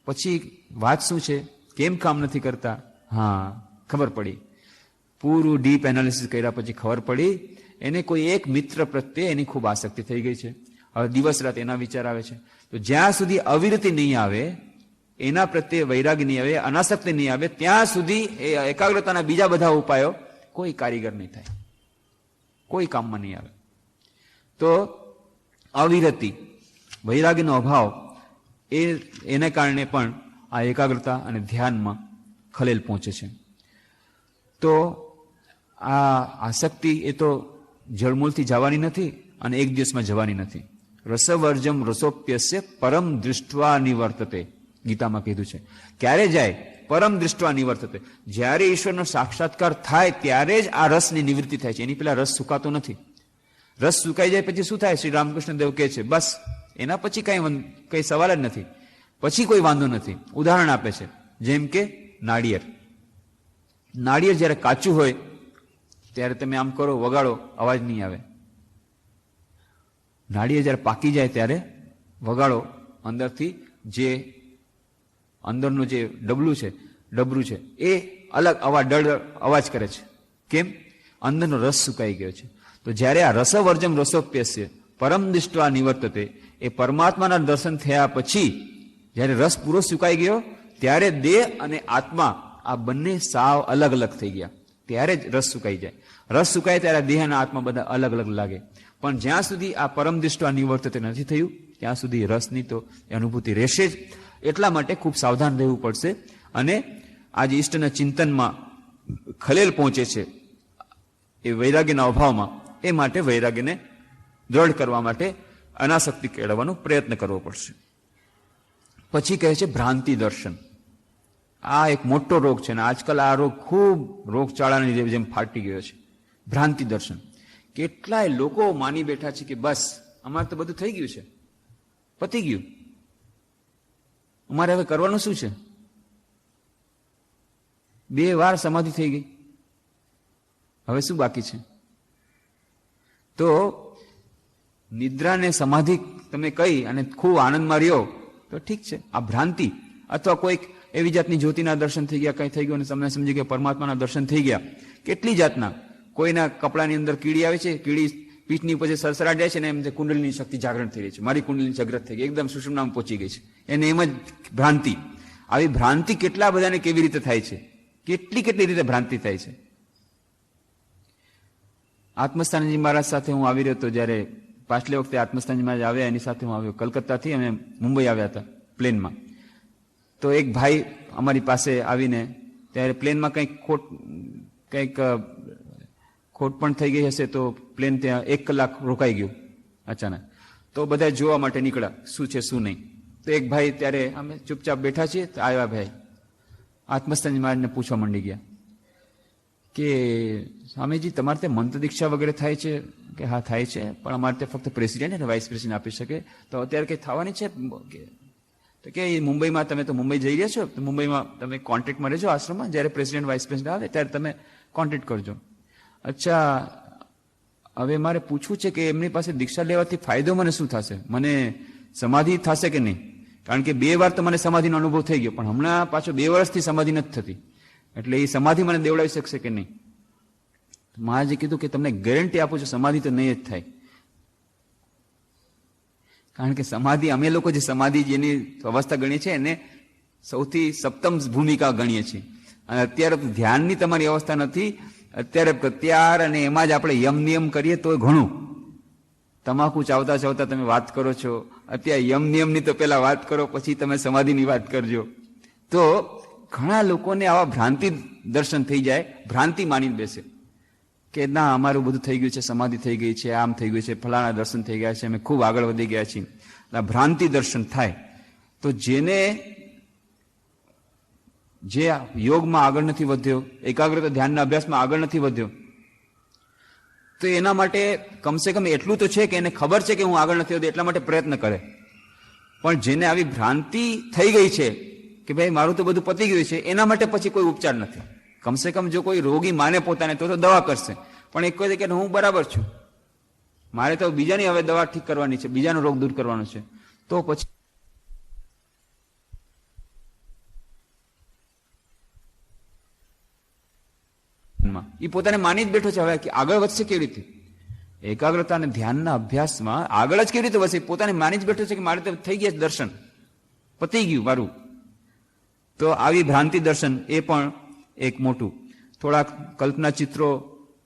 પછી વાત શું છે, કેમ કામ નથી કરતા? હા, ખબર પડી. પૂરું ડીપ એનાલિસિસ કર્યા પછી ખબર પડી એને કોઈ એક મિત્ર પ્રત્યે એની ખૂબ આસક્તિ થઈ ગઈ છે. હવે દિવસ રાત એના વિચાર આવે છે. તો જ્યાં સુધી અવિરતિ નહીં આવે, એના પ્રત્યે વૈરાગ્ય નહીં આવે, અનાસક્તિ નહીં આવે, ત્યાં સુધી એ એકાગ્રતાના બીજા બધા ઉપાયો કોઈ કારીગર નહીં થાય, કોઈ કામમાં નહીં આવે. તો અવિરતિ, વૈરાગ્યનો અભાવ, એને કારણે પણ આ એકાગ્રતા અને ધ્યાનમાં ખલેલ પહોંચે છે. તો આ આસક્તિ એ તો જળમૂળથી જવાની નથી અને એક દિવસમાં જવાની નથી. રસવર્જમ રસોપ્યસ્ય પરમ દૃષ્ટવા નિવર્તતે, ગીતામાં કીધું છે. ક્યારે જાય? પરમ દૃષ્ટવા નિવર્તતે. જ્યારે ઈશ્વરનો સાક્ષાત્કાર થાય ત્યારે જ આ રસની નિવૃત્તિ થાય છે. એની પેલા રસ સુકાતો નથી. રસ સુકાઈ જાય પછી શું થાય? શ્રી રામકૃષ્ણ દેવ કહે છે બસ એના પછી કઈ સવાલ જ નથી, પછી કોઈ વાંધો નથી. ઉદાહરણ આપે છે, જેમ કે નાળિયેર. નાળિયેર જ્યારે કાચું હોય ત્યારે તમે આમ કરો, વગાડો, અવાજ નહીં આવે. નાળિયેર જ્યારે પાકી જાય ત્યારે વગાડો, અંદરથી જે અંદરનું જે ડબરું છે એ અલગ અવાજ કરે છે. કેમ? અંદરનો રસ સુકાઈ ગયો છે. તો જ્યારે આ રસવર્જમ રસોપ્યસ્ય પરમ દૃષ્ટવા નિવર્તતે, એ પરમાત્માના દર્શન થયા પછી જ્યારે રસ પૂરો સુકાઈ ગયો ત્યારે દેહ અને આત્મા આ બંને સાવ અલગ અલગ થઈ ગયા. ત્યારે જ રસ સુકાઈ જાય. રસ સુકાય ત્યારે દેહ અને આત્મા બધા અલગ અલગ લાગે. પણ જ્યાં સુધી આ પરમ દૃષ્ટવા નિવર્તતે નથી થયું ત્યાં સુધી રસની તો અનુભૂતિ રહેશે જ. એટલા માટે ખૂબ સાવધાન રહેવું પડશે. અને આજે ઈષ્ટના ચિંતનમાં ખલેલ પહોંચે છે એ વૈરાગ્યના અભાવમાં, એ માટે વૈરાગ્યને દ્રઢ કરવા માટે અનાસક્તિ કેળવવાનો પ્રયત્ન કરવો પડશે. પછી કહે છે ભ્રાંતિ દર્શન. આ એક મોટો રોગ છે અને આજકાલ આ રોગ ખૂબ રોગચાળાની જેમ ફાટી ગયો છે. ભ્રાંતિ દર્શન. કેટલાય લોકો માની બેઠા છે કે બસ અમારે તો બધું થઈ ગયું છે, પતી ગયું, અમારે હવે કરવાનું શું છે? 2 વાર સમાધિ થઈ ગઈ, હવે શું બાકી છે? તો નિદ્રાને સમાધિ તમે કહી અને ખૂબ આનંદમાં રહ્યો તો ઠીક છે. આ ભ્રાંતિ અથવા કોઈક એવી જાતની જ્યોતિના દર્શન થઈ ગયા, કંઈ થઈ ગયું અને તમને સમજી ગયા પરમાત્માના દર્શન થઈ ગયા. કેટલી જાતના, કોઈના કપડાની અંદર કીડી આવે છે, કીડી પીઠની ઉપર સરસરાટ જાય છે ને એમ કુંડલીની શક્તિ જાગરણ થઈ રહી છે, મારી કુંડલીની જાગૃત થઈ ગઈ, એકદમ સુષુમ્નામાં પહોંચી ગઈ છે, એને એમ જ ભ્રાંતિ. આવી ભ્રાંતિ કેટલા બધાને કેવી રીતે થાય છે, કેટલી રીતે ભ્રાંતિ થાય છે. આત્મસ્થાનજી મહારાજ સાથે હું આવી રહ્યો હતો, જ્યારે પાછલી વખતે આત્મસ્થાનજી મહારાજ આવ્યા એની સાથે હું આવ્યો, કલકત્તાથી અમે મુંબઈ આવ્યા હતા પ્લેનમાં. તો એક ભાઈ અમારી પાસે આવીને, ત્યારે પ્લેનમાં કંઈક ખોટ પણ થઈ ગઈ હશે, તો પ્લેન ત્યાં 1 કલાક રોકાઈ ગયું અચાનક. તો બધા જોવા માટે નીકળ્યા શું છે શું નહીં. તો એક ભાઈ, ત્યારે અમે ચૂપચાપ બેઠા છીએ, તો આવ્યા ભાઈ આત્મસ્થાનજી મહારાજને પૂછવા માંડી ગયા કે સ્વામીજી તમારે ત્યાં મંત્ર દીક્ષા વગેરે થાય છે? કે હા થાય છે, પણ અમારે ત્યાં ફક્ત પ્રેસિડેન્ટ અને વાઇસ પ્રેસિડેન્ટ આપી શકે. તો અત્યારે કંઈ થવાની છે? તો કે મુંબઈમાં, તમે તો મુંબઈ જઈ રહ્યા છો, તો મુંબઈમાં તમે કોન્ટેક્ટમાં રહેજો આશ્રમમાં, જ્યારે પ્રેસિડેન્ટ વાઇસ પ્રેસિડેન્ટ આવે ત્યારે તમે કોન્ટેક્ટ કરજો. અચ્છા, હવે મારે પૂછવું છે કે એમની પાસે દીક્ષા લેવાથી ફાયદો મને શું થશે? મને સમાધિ થશે કે નહીં? કારણ કે 2 વાર તો મને સમાધિનો અનુભવ થઈ ગયો, પણ હમણાં પાછો 2 વર્ષથી સમાધિ નથી થતી, એટલે એ સમાધિ મને દેવડાવી શકશે કે નહીં? મહારાજે કીધું કે તમને ગેરંટી આપું છું સમાધિ તો નહીં જ થાય. કારણ કે સમાધિ, અમે લોકો જે સમાધિ જેની અવસ્થા ગણીએ છીએ એને સૌથી સપ્તમ ભૂમિકા ગણીએ છીએ. અને અત્યારે ધ્યાનની તમારી અવસ્થા નથી, અત્યારે પ્રત્યાર અને એમાં જ આપણે યમ નિયમ કરીએ તો ઘણું. તમાકુ ચાવતા ચાવતા તમે વાત કરો છો, અત્યારે યમ નિયમની તો પેલા વાત કરો, પછી તમે સમાધિની વાત કરજો. તો ઘણા લોકોને આવા ભ્રાંતિ દર્શન થઈ જાય, ભ્રાંતિ માની બેસે કે ના અમારું બધું થઈ ગયું છે, સમાધિ થઈ ગઈ છે, આમ થઈ ગયું છે, ફલાણા દર્શન થઈ ગયા છે, અમે ખૂબ આગળ વધી ગયા છીએ. ભ્રાંતિ દર્શન થાય તો જે યોગમાં આગળ નથી વધ્યો, એકાગ્રતા ધ્યાનના અભ્યાસમાં આગળ નથી વધ્યો, તો એના માટે કમસે કમ એટલું તો છે કે એને ખબર છે કે હું આગળ નથી વધ્યો, એટલા માટે પ્રયત્ન કરે. પણ જેને આવી ભ્રાંતિ થઈ ગઈ છે કે ભાઈ મારું તો બધું પતી ગયું છે, એના માટે પછી કોઈ ઉપચાર નથી. કમસે કમ જો કોઈ રોગી માને પોતાને તો દવા કરશે, પણ એક કહે કે હું બરાબર છું, મારે તો બીજાની હવે દવા ઠીક કરવાની છે, બીજાનો રોગ દૂર કરવાનો છે, તો પછી એ પોતાને માની જ બેઠો છે. હવે આગળ વધશે કેવી રીતે? એકાગ્રતા અને ધ્યાનના અભ્યાસમાં આગળ જ કેવી રીતે વધશે? પોતાને માની જ બેઠો છે કે મારે તો થઈ ગયા દર્શન, પતી ગયું મારું. તો આવી ભ્રાંતિ દર્શન એ પણ એક મોટું. થોડાક કલ્પના ચિત્રો,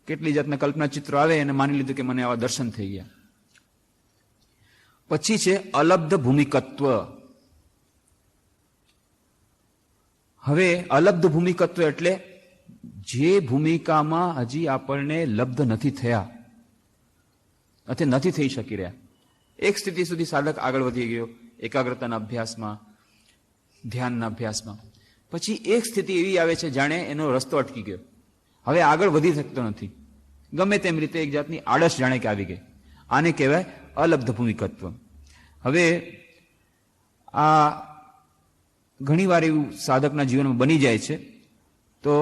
કેટલી જાતના કલ્પના ચિત્રો આવે અને માની લીધું કે મને આવા દર્શન થઈ ગયા. પછી છે અલબ્ધ ભૂમિકત્વ. હવે અલબ્ધ ભૂમિકત્વ એટલે જે ભૂમિકામાં હજી આપણને લબ્ધ નથી થયા અથવા નથી થઈ શકી રહ્યા. એક સ્થિતિ સુધી સાધક આગળ વધી ગયો એકાગ્રતાના અભ્યાસમાં, ધ્યાનના અભ્યાસમાં. પછી એક સ્થિતિ એવી આવે છે જાણે એનો રસ્તો અટકી ગયો, હવે આગળ વધી શકતો નથી, ગમે તેમ રીતે એક જાતની આળસ જાણે કે આવી ગઈ. આને કહેવાય અલબ્ધ ભૂમિકત્વ. હવે આ ઘણીવાર એવું સાધકના જીવનમાં બની જાય છે. તો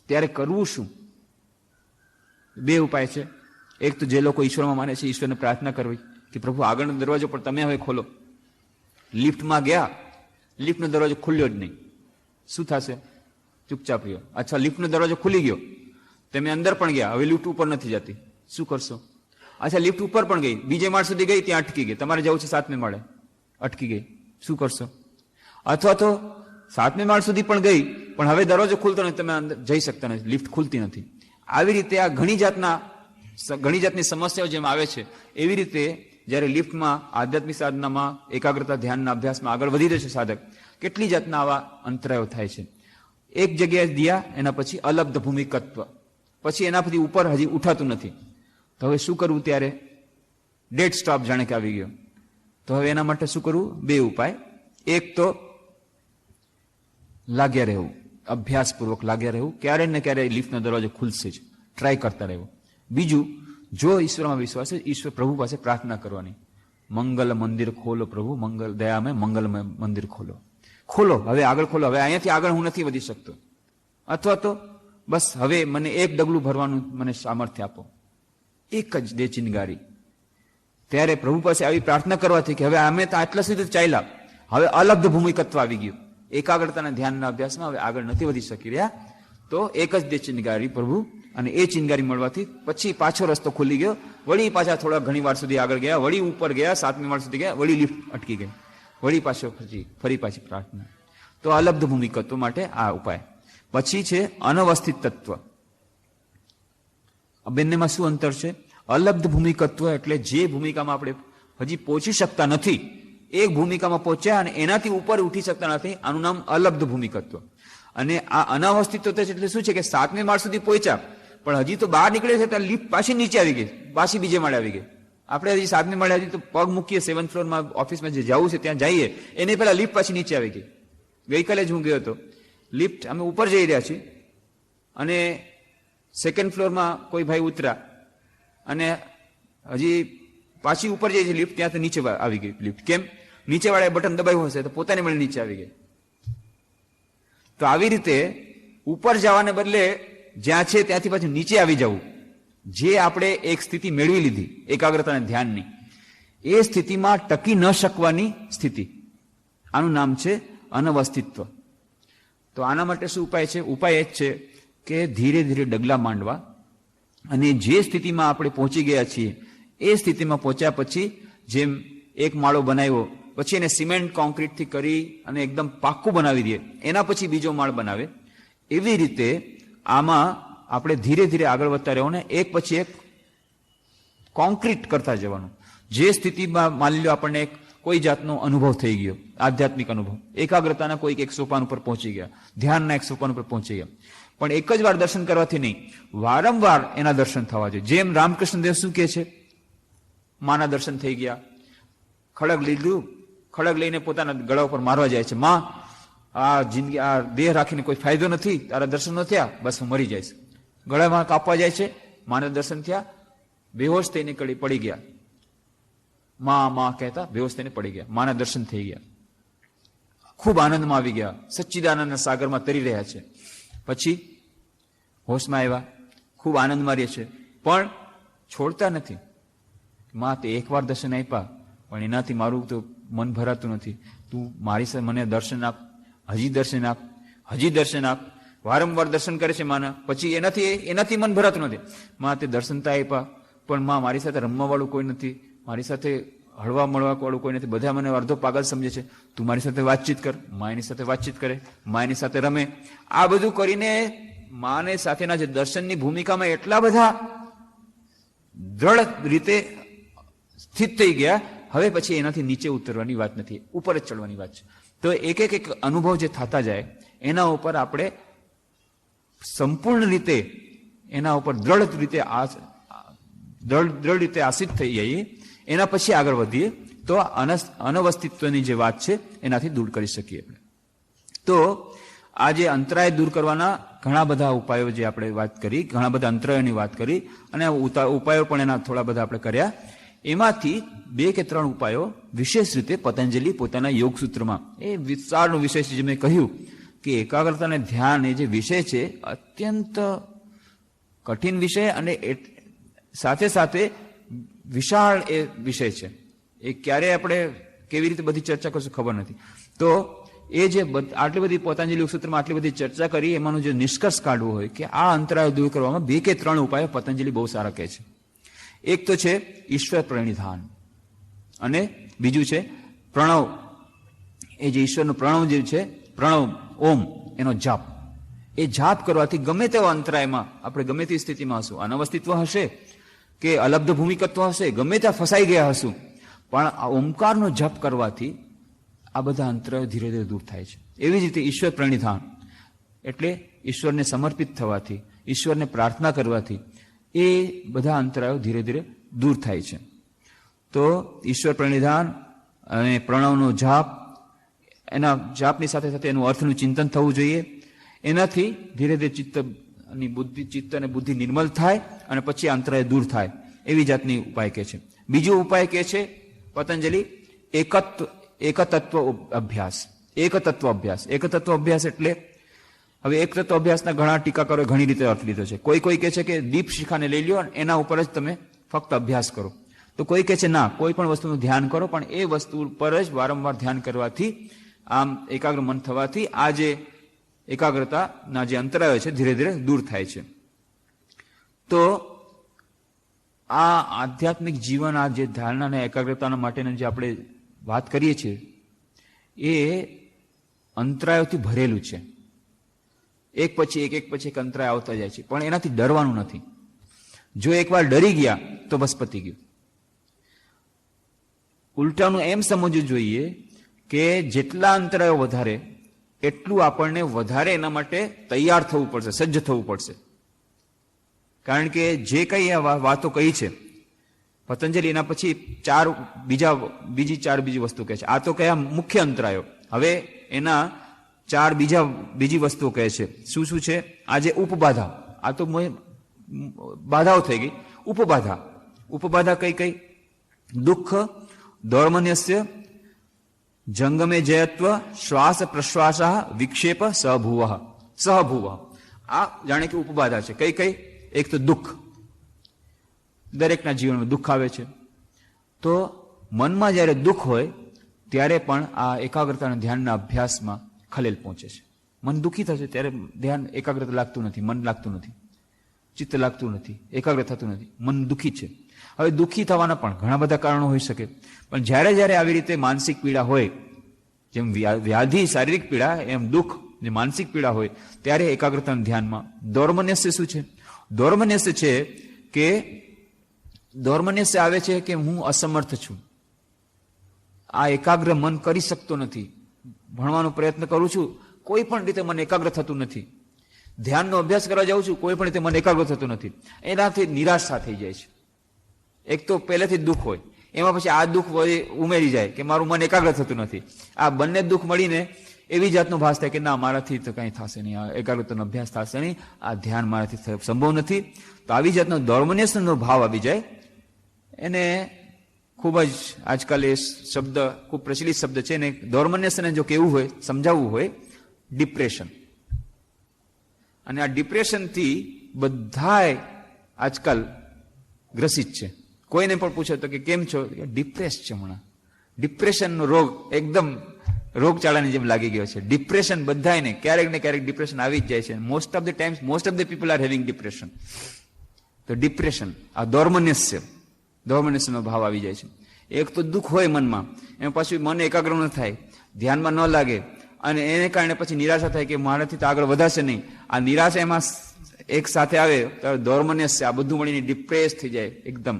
ત્યારે કરવું શું? 2 ઉપાય છે. એક તો જે લોકો ઈશ્વરમાં માને છે, ઈશ્વરને પ્રાર્થના કરવી કે પ્રભુ આગળનો દરવાજો પણ તમે હવે ખોલો. લિફ્ટમાં ગયા, લિફ્ટનો દરવાજો ખુલ્યો જ નહીં, શું થશે? ચૂપચાપ રહ્યો. અચ્છા, લિફ્ટનો દરવાજો ખુલી ગયો, તમે અંદર પણ ગયા, હવે લિફ્ટ ઉપર નથી જતી, શું કરશો? અચ્છા, લિફ્ટ ઉપર પણ ગઈ, બીજે માળ સુધી ગઈ, ત્યાં અટકી ગઈ, તમારે જવું છે 7મે માળે, અટકી ગઈ, શું કરશો? અથવા તો 7મે માળ સુધી પણ ગઈ, પણ હવે દરવાજો ખુલતો નથી, તમે અંદર જઈ શકતા નથી, લિફ્ટ ખુલતી નથી. આવી રીતે આ ઘણી જાતની સમસ્યાઓ જેમ આવે છે, એવી રીતે જ્યારે લિફ્ટમાં, આધ્યાત્મિક સાધનામાં, એકાગ્રતા ધ્યાનના અભ્યાસમાં આગળ વધી રહ્યો છે સાધક, કેટલી જાતના આવા અંતરાયો થાય છે. એક જગ્યાએ દિયા, એના પછી અલબ્ધ ભૂમિકત્વ, પછી એના પછી ઉપર હજી ઉઠાતું નથી. તો હવે શું કરવું? ત્યારે ડેડ સ્ટોપ જાણે કે આવી ગયો. તો હવે એના માટે શું કરવું? 2 ઉપાય. એક તો લાગ્યા રહેવું, અભ્યાસપૂર્વક લાગ્યા રહેવું, ક્યારે ને ક્યારે લિફ્ટનો દરવાજો ખુલશે જ, ટ્રાય કરતા રહેવું. બીજું, જો ઈશ્વરમાં વિશ્વાસ છે, ઈશ્વર પ્રભુ પાસે પ્રાર્થના કરવાની, મંગલ મંદિર ખોલો પ્રભુ, મંગલ દયામય મંગલમય મંદિર ખોલો, ખોલો, હવે આગળ ખોલો, હવે અહીંયાથી આગળ હું નથી વધી શકતો, અથવા તો બસ હવે મને 1 ડગલું ભરવાનું મને સામર્થ્ય આપો, એક જ દે ચિનગારી. ત્યારે પ્રભુ પાસે આવી પ્રાર્થના કરવાથી કે હવે અમે તો આટલા સુધી ચાલ્યા, હવે અલબ્ધ ભૂમિકત્વ આવી ગયું, એકાગ્રતાના ધ્યાનના અભ્યાસમાં હવે આગળ નથી વધી શકી રહ્યા, તો એક જ દે ચિનગારી પ્રભુ, અને એ ચિનગારી મળવાથી પછી પાછો રસ્તો ખુલી ગયો. વળી પાછા થોડા ઘણી વાર સુધી આગળ ગયા, વળી ઉપર ગયા, 7મી માળ સુધી ગયા, વળી લિફ્ટ અટકી ગઈ, વળી પાછો ફરી પાછી પ્રાર્થના. તો અલબ્ધ ભૂમિકત્વ માટે આ ઉપાય. પછી છે અનવસ્થિત તત્વ. બંનેમાં શું અંતર છે? અલબ્ધ ભૂમિકત્વ એટલે જે ભૂમિકામાં આપણે હજી પહોંચી શકતા નથી, એક ભૂમિકામાં પહોંચ્યા અને એનાથી ઉપર ઉઠી શકતા નથી, આનું નામ અલબ્ધ ભૂમિકત્વ. અને આ અનાવસ્થિત એટલે શું છે કે 7મી માળ સુધી પહોંચ્યા, પણ હજી તો બહાર નીકળે છે ત્યાં લિફ્ટ પાછી નીચે આવી ગઈ, પાછી બીજે માળે આવી ગઈ. આપણે હજી 7મી માળે હજી તો પગ મૂકીએ, 7th ફ્લોરમાં ઓફિસમાં જે જવું છે ત્યાં જઈએ, એની પહેલા લિફ્ટ પાછી નીચે આવી ગઈ. ગઈકાલે જ હું ગયો હતો, લિફ્ટ અમે ઉપર જઈ રહ્યા છીએ અને 2nd ફ્લોરમાં કોઈ ભાઈ ઉતરા અને હજી પાછી ઉપર જઈ છે લિફ્ટ, ત્યાં તો નીચે આવી ગઈ લિફ્ટ. કેમ? નીચે વાળાએ બટન દબાવ્યું હશે તો પોતાની મળે નીચે આવી ગઈ. તો આવી રીતે ઉપર જવાને બદલે જ્યાં છે ત્યાંથી પાછું નીચે આવી જવું, જે આપણે એક સ્થિતિ મેળવી લીધી એકાગ્રતા અને ધ્યાનની, એ સ્થિતિમાં ટકી ન શકવાની સ્થિતિ, આનું નામ છે અનવસ્થિત્વ. તો આના માટે શું ઉપાય છે? ઉપાય એ જ છે કે ધીરે ધીરે ડગલા માંડવા, અને જે સ્થિતિમાં આપણે પહોંચી ગયા છીએ એ સ્થિતિમાં પહોંચ્યા પછી જેમ એક માળો બનાવ્યો, પછી એને સિમેન્ટ કોન્ક્રીટથી કરી અને એકદમ પાક્કું બનાવી દઈએ, એના પછી બીજો માળ બનાવે, એવી રીતે આમાં આપણે ધીરે ધીરે આગળ વધતા રહેવું, એક પછી એક કોન્ક્રીટ કરતા જવાનું. જે સ્થિતિમાં માની લો આપણને કોઈ જાતનો અનુભવ થઈ ગયો, આધ્યાત્મિક અનુભવ, એકાગ્રતાના કોઈક એક સોપાન ઉપર પહોંચી ગયા, ધ્યાનના એક સોપાન ઉપર પહોંચી ગયા, પણ એક જ વાર દર્શન કરવાથી નહીં, વારંવાર એના દર્શન થવા જોઈએ. જેમ રામકૃષ્ણ દેવ શું કહે છે? માના દર્શન થઈ ગયા, ખડગ લીધું, ખડગ લઈને પોતાના ગળા ઉપર મારવા જાય છે, માં આ જિંદગી, આ દેહ રાખીને કોઈ ફાયદો નથી, તારા દર્શન ન થયા, બસ હું મરી જઈશ. ગળામાં કાપવા જાય છે, માના દર્શન થયા, બેહોશ થઈને પડી ગયા, માં કહેતા બેહોશ થઈને પડી ગયા, માના દર્શન થઈ ગયા, ખૂબ આનંદમાં આવી ગયા, સચ્ચિદાનંદના સાગરમાં તરી રહ્યા છે. પછી હોશમાં આવ્યા, ખૂબ આનંદમાં રહે છે, પણ છોડતા નથી. માં તે એકવાર દર્શન આપ્યા, પણ એનાથી મારું તો મન ભરાતું નથી, તું મારી સાથે મને દર્શન આપ, હજી દર્શન આપ, હજી દર્શન આપ. વારંવાર દર્શન કરે છે માના, પછી એનાથી મન ભરાતું નથી. માં તે દર્શન તો આપ્યા, પણ માં મારી સાથે રમવા વાળું કોઈ નથી, મારી સાથે હળવા મળવા વાળું કોઈ નથી, બધા મને અડધો પાગલ સમજે છે, તું મારી સાથે વાતચીત કર. માં એની સાથે વાતચીત કરે, માં એની સાથે રમે. આ બધું કરીને માને સાથેના જે દર્શનની ભૂમિકામાં એટલા બધા દ્રઢ રીતે સ્થિત થઈ ગયા, હવે પછી એનાથી નીચે ઉતરવાની વાત નથી, ઉપર જ ચડવાની વાત છે. તો એક અનુભવ જે થતા જાય એના ઉપર આપણે સંપૂર્ણ રીતે એના ઉપર દ્રઢ રીતે આસિત થઈ જઈએ, એના પછી આગળ વધીએ તો અનવસ્થિત્વની જે વાત છે એનાથી દૂર કરી શકીએ. તો આ જે અંતરાય દૂર કરવાના ઘણા બધા ઉપાયો જે આપણે વાત કરી, ઘણા બધા અંતરાયોની વાત કરી, અને ઉપાયો પણ એના થોડા બધા આપણે કર્યા. એમાંથી 2 કે 3 ઉપાયો વિશેષ રીતે પતંજલિ પોતાના યોગ સૂત્રમાં, એ વિસ્તારનો વિષય છે, જે મેં કહ્યું કે એકાગ્રતા અને ધ્યાન એ જે વિષય છે અત્યંત કઠિન વિષય, અને સાથે સાથે વિશાળ એ વિષય છે. એ ક્યારે આપણે કેવી રીતે બધી ચર્ચા કરશું ખબર નથી. તો એ જે આટલી બધી પતંજલિ યોગ સૂત્રમાં આટલી બધી ચર્ચા કરી, એમાંનો જે નિષ્કર્ષ કાઢવો હોય કે આ અંતરાયો દૂર કરવામાં 2 કે 3 ઉપાયો પતંજલિ બહુ સારા કહે છે. એક તો છે ઈશ્વર પ્રણિધાન, અને બીજું છે પ્રણવ. એ જે ઈશ્વરનો પ્રણવ જે છે, પ્રણવ ઓમ, એનો જાપ. એ જાપ કરવાથી ગમે તેવા અંતરાયમાં આપણે ગમે તેવી સ્થિતિમાં હશું, અનવસ્થિત્વ હશે કે અલબ્ધ ભૂમિકત્વ હશે, ગમે ત્યાં ફસાઈ ગયા હશું, પણ આ ઓમકારનો જપ કરવાથી આ બધા અંતરાયો ધીરે ધીરે દૂર થાય છે. એવી જ રીતે ઈશ્વર પ્રણિધાન એટલે ઈશ્વરને સમર્પિત થવાથી, ઈશ્વરને પ્રાર્થના કરવાથી એ બધા અંતરાયો ધીરે ધીરે દૂર થાય છે. તો ઈશ્વર પ્રણિધાન અને પ્રણવનો જાપ, એના જાપની સાથે સાથે એનું અર્થનું ચિંતન થવું જોઈએ. એનાથી ધીરે ધીરે ચિત્ત અને બુદ્ધિ નિર્મલ થાય, અને પછી અંતરાય દૂર થાય, એવી જાતની ઉપાય કે છે. બીજો ઉપાય કે છે પતંજલિ એકતત્વ અભ્યાસ. એકતત્વ અભ્યાસ એટલે, હવે એક તત્વ અભ્યાસના ઘણા ટીકાકારોએ ઘણી રીતે અર્થ લીધો છે. કોઈ કહે છે કે દીપ શિખાને લઈ લો, એના ઉપર જ તમે ફક્ત અભ્યાસ કરો. તો કોઈ કહે છે ના, કોઈ પણ વસ્તુનું ધ્યાન કરો, પણ એ વસ્તુ પર જ વારંવાર ધ્યાન કરવાથી, આમ એકાગ્ર મન થવાથી આ જે એકાગ્રતાના જે અંતરાયો છે ધીરે ધીરે દૂર થાય છે. તો આ આધ્યાત્મિક જીવન, આ જે ધારણા અને એકાગ્રતાના માટેની જે આપણે વાત કરીએ છીએ, એ અંતરાયોથી ભરેલું છે. એક પછી એક અંતરાય આવતા જાય છે, પણ એનાથી ડરવાનું નથી. જો એકવાર ડરી ગયા તો બસ પતી ગયું. ઉલટાનું એમ સમજવું જોઈએ કે જેટલા અંતરાયો વધારે, એટલું આપણને વધારે એના માટે તૈયાર થવું પડશે, સજ્જ થવું પડશે. કારણ કે જે કઈ વાતો કહી છે પતંજલિ, એના પછી બીજી વસ્તુ કહે છે. આ તો કયા મુખ્ય અંતરાયો. હવે એના બીજી વસ્તુઓ કહે છે. શું શું છે? આ જે ઉપબાધા, આ તો બાધાઓ થઈ ગઈ. ઉપબાધા કઈ? દુઃખ, દૌર્મન્યસ્ય, જંગમે જયત્વ, શ્વાસ પ્રશ્વાસ, વિક્ષેપ, સહભુવ. આ જાણે કે ઉપબાધા છે. કઈ? એક તો દુઃખ. દરેકના જીવનમાં દુઃખ આવે છે. તો મનમાં જ્યારે દુઃખ હોય ત્યારે પણ આ એકાગ્રતા અને ધ્યાનના અભ્યાસમાં ખલેલ પહોંચે છે. મન દુઃખી થશે ત્યારે ધ્યાન એકાગ્રતા લાગતું નથી, મન લાગતું નથી, ચિત્ત લાગતું નથી, એકાગ્ર થતું નથી. મન દુઃખી છે. હવે દુઃખી થવાના પણ ઘણા બધા કારણો હોઈ શકે, પણ જ્યારે આવી રીતે માનસિક પીડા હોય, જેમ વ્યાધિ શારીરિક પીડા, એમ દુઃખ જે માનસિક પીડા હોય, ત્યારે એકાગ્રતાના ધ્યાનમાં દૌર્મન્યસ્ય શું છે? દૌર્મન્યસ્ય છે કે દૌર્મન્યસ્ય આવે છે કે હું અસમર્થ છું, આ એકાગ્ર મન કરી શકતો નથી, ભણવાનો પ્રયત્ન કરું છું, કોઈ પણ રીતે મને એકાગ્ર થતું નથી, ધ્યાનનો અભ્યાસ કરવા જાઉં છું, કોઈ પણ રીતે મને એકાગ્ર થતું નથી. એનાથી નિરાશા થઈ જાય છે. એક તો પહેલેથી દુઃખ હોય, એમાં પછી આ દુઃખ ઉમેરી જાય કે મારું મન એકાગ્ર થતું નથી. આ બંને દુઃખ મળીને એવી જાતનો ભાસ થાય કે ના, મારાથી તો કંઈ થશે નહીં, આ એકાગ્રતાનો અભ્યાસ થશે નહીં, આ ધ્યાન મારાથી સંભવ નથી. તો આવી જાતનો દૌર્મન્યસ્યનો ભાવ આવી જાય. એને ખૂબ જ આજકાલ એ શબ્દ ખૂબ પ્રચલિત શબ્દ છે. ને દૌર્મન્યસ્યને જો કેવું હોય, સમજાવવું હોય, ડિપ્રેશન. અને આ ડિપ્રેશનથી બધાય આજકાલ ગ્રસિત છે. કોઈને પણ પૂછો તો કે કેમ છો, ડિપ્રેસ છે હમણાં. ડિપ્રેશનનો રોગ એકદમ રોગચાળાની જેમ લાગી ગયો છે. ડિપ્રેશન બધાને ક્યારેક ને ક્યારેક ડિપ્રેશન આવી જ જાય છે. Most of the people are having depression. તો ડિપ્રેશન, આ દૌર્મન્યસ્યનો ભાવ આવી જાય છે. એક તો દુઃખ હોય મનમાં, એમાં પછી મન એકાગ્ર ન થાય, ધ્યાનમાં ન લાગે, અને એને કારણે પછી નિરાશા થાય કે મારાથી તો આગળ વધાશે નહીં. આ નિરાશા એમાં એક સાથે આવે તો દૌર્મન્યસ્ય, આ બધું મળીને ડિપ્રેસ થઈ જાય, એકદમ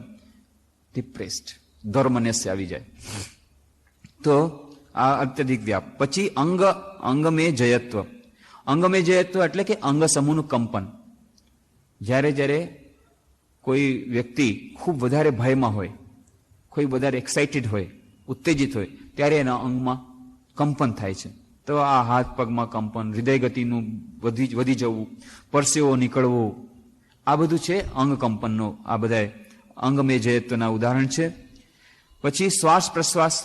ડિપ્રેસ્ડ, દૌર્મન્યસ્ય આવી જાય. તો આ અત્યધિક વ્યાપ. પછી અંગમે જયત્વ. અંગમે જયત્વ એટલે કે અંગ સમૂહનું કંપન. જ્યારે કોઈ વ્યક્તિ ખૂબ વધારે ભયમાં હોય, કોઈ વધારે એક્સાઇટેડ હોય, ઉત્તેજિત હોય, ત્યારે એના અંગમાં કંપન થાય છે. તો આ હાથ પગમાં કંપન, હૃદય ગતિનું વધી જવું, પરસેવો નીકળવો, આ બધું છે અંગ કંપનનો. આ બધા અંગમે જયત્વના ઉદાહરણ છે. પછી શ્વાસ પ્રશ્વાસ,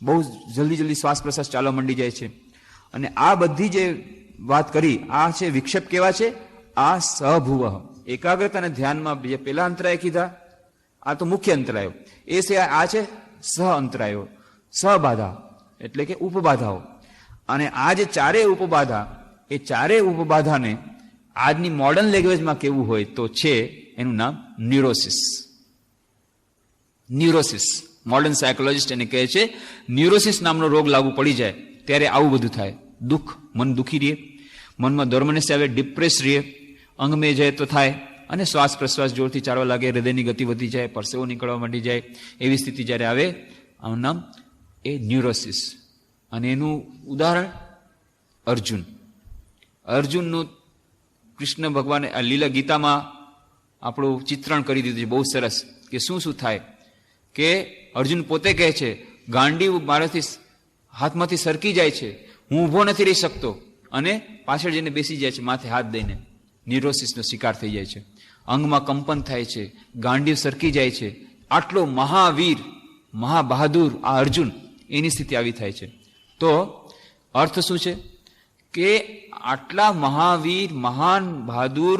બહુ જલ્દી શ્વાસ પ્રશ્વાસ ચાલવા માંડી જાય છે. અને આ બધી જે વાત કરી, આ છે વિક્ષેપ. કેવા છે? આ સહભુવ. એકાગ્રતા અને ધ્યાનમાં જે પેલા અંતરાય કીધા, આ તો મુખ્ય અંતરાયો. એ સિવાય આ છે સહ અંતરાયો, સહબાધા એટલે કે ઉપબાધાઓ. અને આ જે ચારેય ઉપબાધા, એ ચારેય ઉપબાધાને આજની મોડર્ન લેંગ્વેજમાં કેવું હોય તો છે એનું નામ ન્યુરોસિસ. મોડર્ન સાયકોલોજીસ્ટ એને કહે છે ન્યુરોસિસ નામનો રોગ લાગુ પડી જાય ત્યારે આવું બધું થાય. દુઃખ, મન દુઃખી રહે, મનમાં દૌર્મન્યસ્ય આવે, ડિપ્રેસ રહે, અંગમે જાય તો થાય, અને શ્વાસ પ્રશ્વાસ જોરથી ચાલવા લાગે, હૃદયની ગતિ વધી જાય, પરસેવો નીકળવા માંડી જાય, એવી સ્થિતિ જ્યારે આવે, આનું નામ એ ન્યુરોસિસ. અને એનું ઉદાહરણ અર્જુનનું કૃષ્ણ ભગવાને આ લીલા ગીતામાં આપણું ચિત્રણ કરી દીધું છે બહુ સરસ, કે શું થાય. કે અર્જુન પોતે કહે છે, ગાંડી મારાથી હાથમાંથી સરકી જાય છે, હું ઊભો નથી રહી શકતો, અને પાછળ જઈને બેસી જાય છે માથે હાથ દઈને. ન્યુરોસિસનો શિકાર થઈ જાય છે, અંગમાં કંપન થાય છે, ગાંડી સરકી જાય છે. આટલો મહાવીર, મહાબહાદુર આ અર્જુન, એની સ્થિતિ આવી થાય છે. તો અર્થ શું છે કે આટલા મહાવીર, મહાન બહાદુર,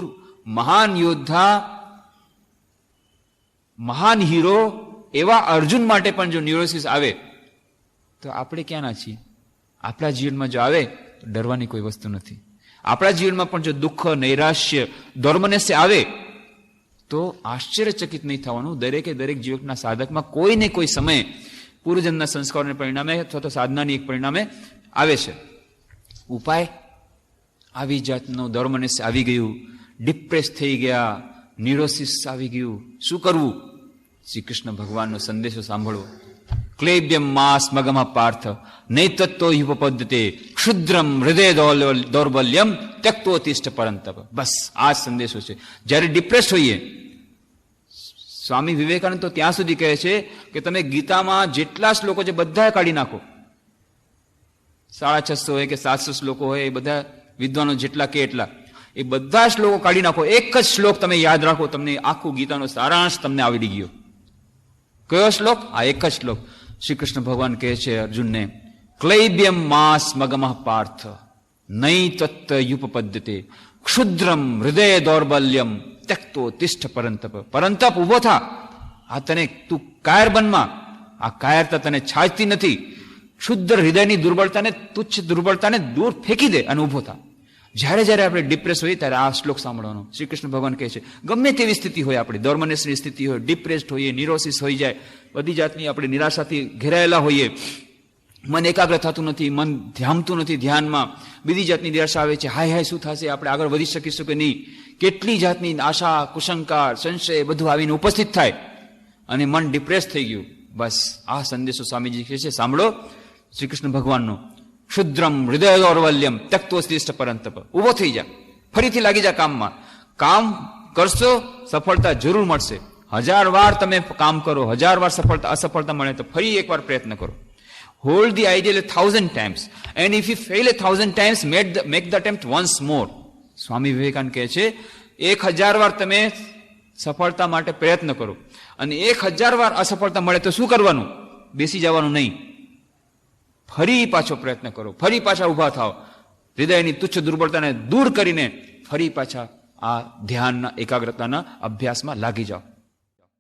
મહાન યોદ્ધા મહાન હીરો એવા અર્જુન માટે પણ જો ન્યુરોસિસ આવે તો આપણે ક્યાંના છીએ? આપણા જીવનમાં જો આવે તો ડરવાની કોઈ વસ્તુ નથી. આપણા જીવનમાં પણ જો દુઃખ, નૈરાશ્ય, દોર્મનસ્ય આવે તો આશ્ચર્યચકિત નહીં થવાનું. દરેકે દરેક જીવનના સાધકમાં કોઈ ને કોઈ સમયે પૂર્વજન્મના સંસ્કારોને પરિણામે અથવા તો સાધનાની એક પરિણામે આવે છે. ઉપાય? આવી જાતનું દોર્મનસ્ય આવી ગયું, ડિપ્રેસ થઈ ગયા, ન્યુરોસિસ આવી ગયું, શું કરવું? શ્રી કૃષ્ણ ભગવાનનો સંદેશો સાંભળવો. ક્લેબ્યમ માસ મગમ પાર્થ નૈતત્તો યુપપદ્યતે ક્ષુદ્રમ હૃદય દૌર્બલ્યમ ત્યક્તોતિષ્ઠ પરંતપ. બસ આ સંદેશો છે. જ્યારે ડિપ્રેસ હોઈએ, સ્વામી વિવેકાનંદ તો ત્યાં સુધી કહે છે કે તમે ગીતામાં જેટલા શ્લોકો છે બધા કાઢી નાખો. 650 હોય કે 700 શ્લોકો હોય, એ બધા વિદ્વાનો જેટલા કે એટલા, એ બધા શ્લોકો કાઢી નાખો. એક જ શ્લોક તમે યાદ રાખો, તમને આખું ગીતાનો સારાંશ તમને આવડી ગયો. કયો શ્લોક? આ એક જ શ્લોક. શ્રી કૃષ્ણ ભગવાન કહે છે અર્જુનને, ક્લૈબ્યમ માસ મગમ પાર્થ નૈ તત્ત યુપપદ્યતે ક્ષુદ્રમ હૃદય દૌર્બલ્યમ ત્યક્તો તિષ્ઠ પરંતપ. પરંતપ, ઉભો થા. આ તને તું કાયર બનમાં, આ કાયરતા તને છાજતી નથી. ક્ષુદ્ર હૃદયની દુર્બળતાને, તુચ્છ દુર્બળતાને દૂર ફેંકી દે અને ઉભો થા. જ્યારે જ્યારે આપણે ડિપ્રેસ હોઈએ ત્યારે આ શ્લોક સાંભળવાનો. શ્રી કૃષ્ણ ભગવાન કહે છે ગમે તેવી સ્થિતિ હોય, આપણી દોર્મનસ્યની સ્થિતિ હોય, ડિપ્રેસ્ડ હોઈએ, ન્યુરોસિસ હોઈ જાય, બધી જાતની આપણે નિરાશાથી ઘેરાયેલા હોઈએ, મન એકાગ્ર થતું નથી, મન ધ્યામતું નથી ધ્યાનમાં, બીજી જાતની નિરાશા આવે છે, હાય હાય શું થશે, આપણે આગળ વધી શકીશું કે નહીં, કેટલી જાતની આશા, કુશંકા, સંશય બધું આવીને ઉપસ્થિત થાય અને મન ડિપ્રેસ થઈ ગયું. બસ આ સંદેશો સ્વામીજી કહે છે સાંભળો શ્રી કૃષ્ણ ભગવાનનો. ક્ષુદ્રમ હૃદય દૌર્બલ્યમ ત્યક્તોતિષ્ઠ પરંતપ. ઉભો થઈ જા, ફરીથી લાગી જા કામમાં. કામ કરશો, સફળતા જરૂર મળશે. 1000 વાર તમે કામ કરો, 1000 વાર અસફળતા મળે તો ફરી એકવાર પ્રયત્ન કરો. Hold the ideal 1000 times and if you fail 1000 times make the attempt once more. Swami Vivekananda કહે છે 1000 વાર તમે સફળતા માટે પ્રયત્ન કરો અને 1000 વાર અસફળતા મળે તો શું કરવાનું? બેસી જવાનું નહીં, ફરી પાછો પ્રયત્ન કરો, ફરી પાછા ઉભા થાઓ, હૃદયની તુચ્છ દુર્બળતાને દૂર કરીને ફરી પાછા આ ધ્યાનના, એકાગ્રતાના અભ્યાસમાં લાગી જાઓ.